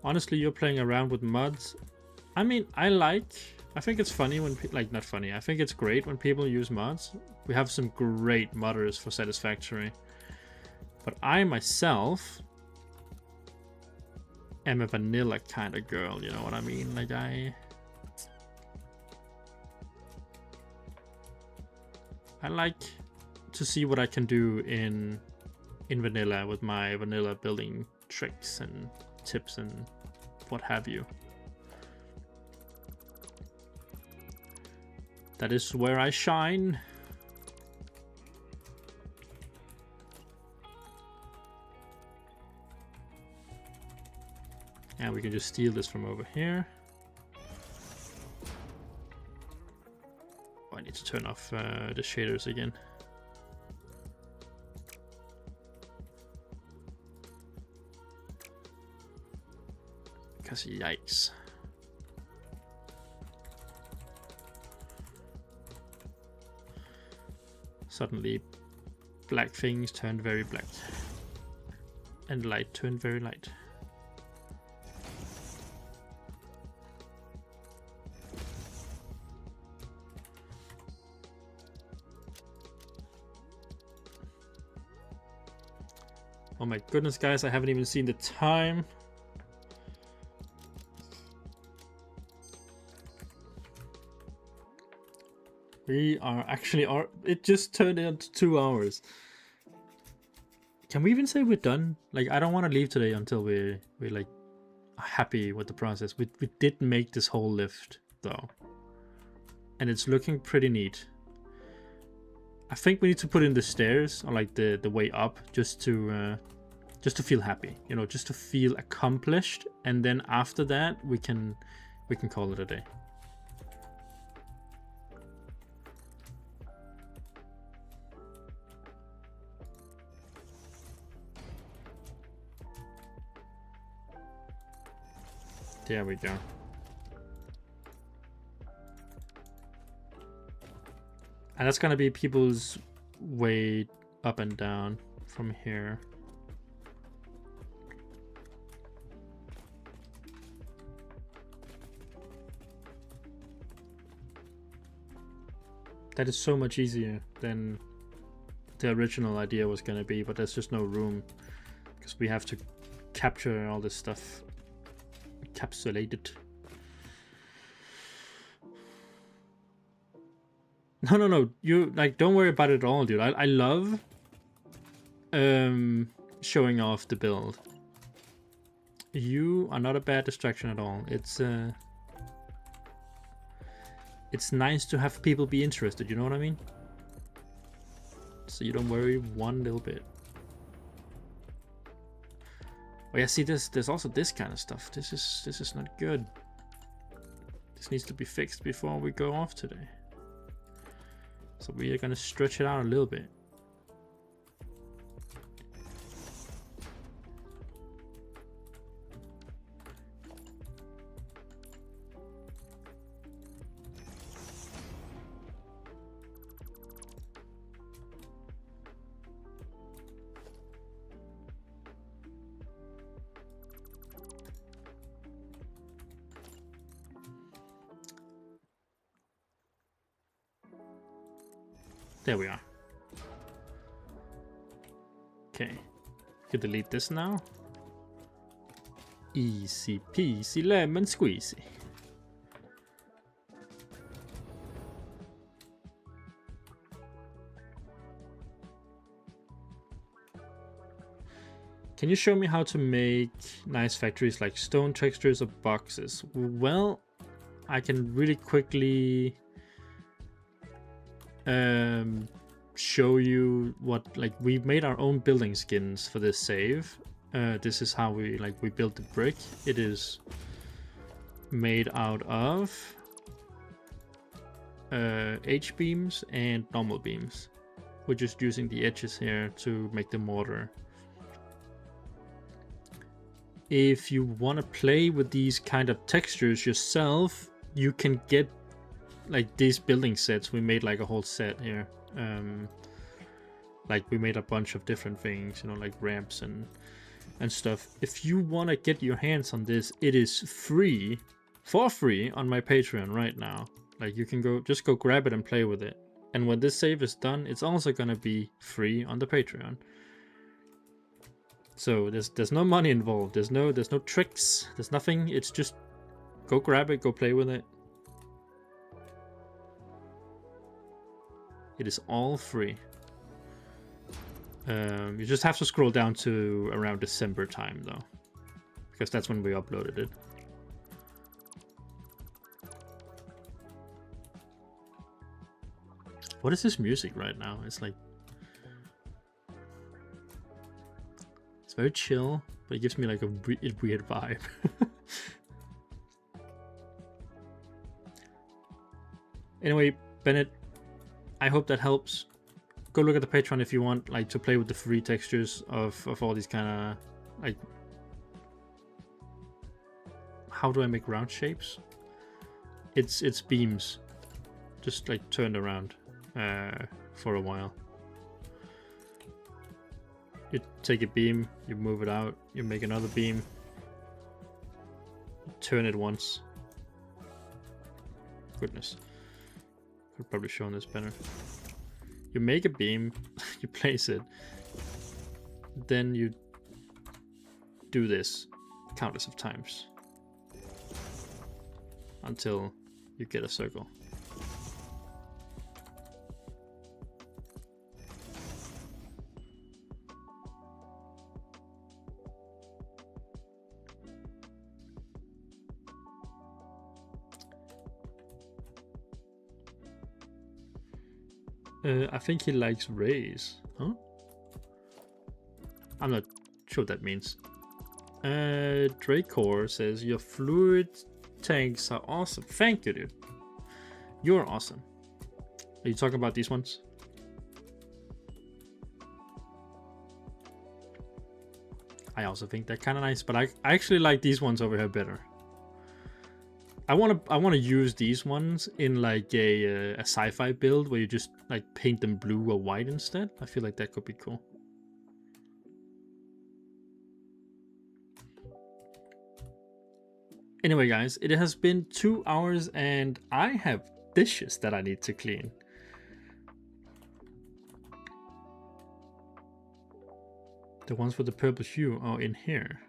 Honestly, you're playing around with mods. I mean, I think it's funny when not funny. I think it's great when people use mods. We have some great modders for Satisfactory. But I myself am a vanilla kind of girl, you know what I mean? Like I like to see what I can do in vanilla with my vanilla building tricks and tips and what have you. That is where I shine. And we can just steal this from over here. Oh, I need to turn off the shaders again. Because yikes. Suddenly black things turned very black. And light turned very light. Oh my goodness, guys, I haven't even seen the time. We are actually, it just turned into 2 hours. Can we even say we're done? Like, I don't want to leave today until we're like happy with the process. We did make this whole lift though. And it's looking pretty neat. I think we need to put in the stairs or like the way up just to feel happy, you know, just to feel accomplished, and then after that we can call it a day. There we go. And that's gonna be people's way up and down from here. That is so much easier than the original idea was gonna be, but there's just no room because we have to capture all this stuff, encapsulate it. No, you like don't worry about it at all, dude. I love showing off the build. You are not a bad distraction at all. It's nice to have people be interested, you know what I mean? So you don't worry one little bit. Oh yeah, see there's also this kind of stuff. This is not good. This needs to be fixed before we go off today. So we are gonna stretch it out a little bit. There we are. Okay, you can delete this now. Easy peasy lemon squeezy. Can you show me how to make nice factories like stone textures or boxes? Well, I can really quickly show you what, like, we made our own building skins for this save. This is how we built the brick. It is made out of H-beams and normal beams. We're just using the edges here to make the mortar. If you want to play with these kind of textures yourself, you can get like these building sets. We made like a whole set here. Like we made a bunch of different things, you know, like ramps and stuff. If you want to get your hands on this, it is free, for free on my Patreon right now. Like you can just go grab it and play with it. And when this save is done, it's also gonna be free on the Patreon. So there's no money involved. There's no tricks. There's nothing. It's just go grab it, go play with it. It is all free. You just have to scroll down to around December time though, because that's when we uploaded it. What is this music right now? It's like, it's very chill, but it gives me like a weird vibe. Anyway, Bennett, I hope that helps. Go look at the Patreon if you want, like, to play with the free textures of all these kind of, like, how do I make round shapes? It's beams, just like turned around for a while. You take a beam, you move it out, you make another beam, turn it once. Goodness, could probably show this better. You make a beam, you place it, then you do this countless of times until you get a circle. I think he likes rays, huh? I'm not sure what that means. Dracor says, your fluid tanks are awesome. Thank you, dude. You're awesome. Are you talking about these ones? I also think they're kind of nice, but I actually like these ones over here better. I want to use these ones in like a sci-fi build where you just like paint them blue or white instead. I feel like that could be cool. Anyway, guys, it has been 2 hours and I have dishes that I need to clean. The ones with the purple hue are in here.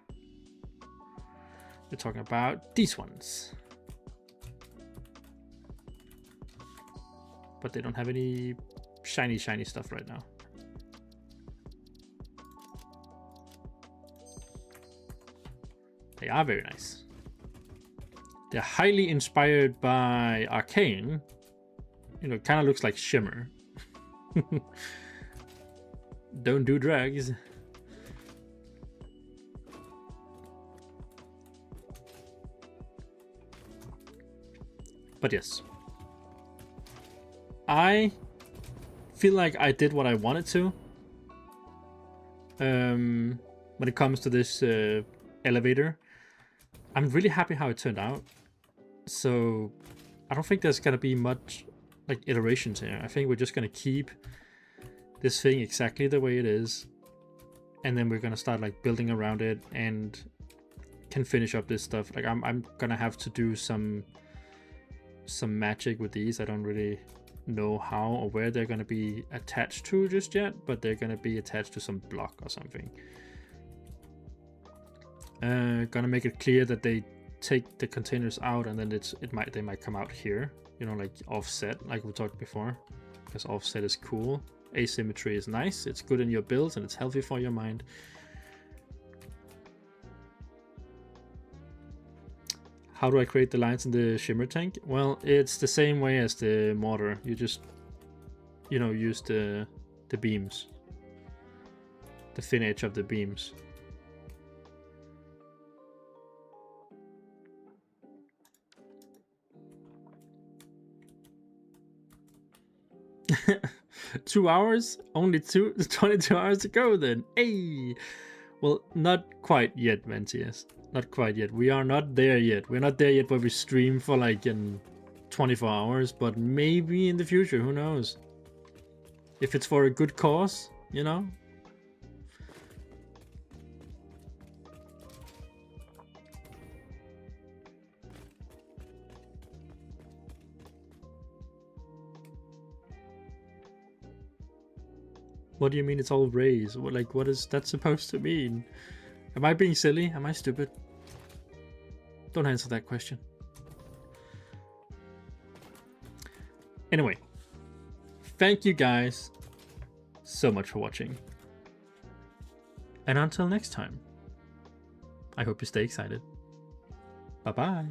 We're talking about these ones. But they don't have any shiny stuff right now. They are very nice. They're highly inspired by Arcane. You know, it kind of looks like Shimmer. Don't do drugs. But yes. I feel like I did what I wanted to. When it comes to this elevator. I'm really happy how it turned out. So I don't think there's gonna be much like iterations here. I think we're just gonna keep this thing exactly the way it is, and then we're gonna start like building around it and can finish up this stuff. Like I'm gonna have to do some magic with these. I don't really know how or where they're gonna be attached to just yet, but they're gonna be attached to some block or something. Gonna make it clear that they take the containers out, and then they might come out here, you know, like offset, like we talked before, because offset is cool. Asymmetry is nice. It's good in your builds and it's healthy for your mind. How do I create the lines in the shimmer tank? Well, it's the same way as the mortar. You just, you know, use the beams, the thin edge of the beams. Two hours? Only 22 hours to go then. Hey! Well, not quite yet, Mentius. Not quite yet. We are not there yet. We're not there yet where we stream for like in 24 hours, but maybe in the future, who knows? If it's for a good cause, you know? What do you mean it's all rays? What is that supposed to mean? Am I being silly? Am I stupid? Don't answer that question. Anyway, thank you guys so much for watching. And until next time, I hope you stay excited. Bye-bye.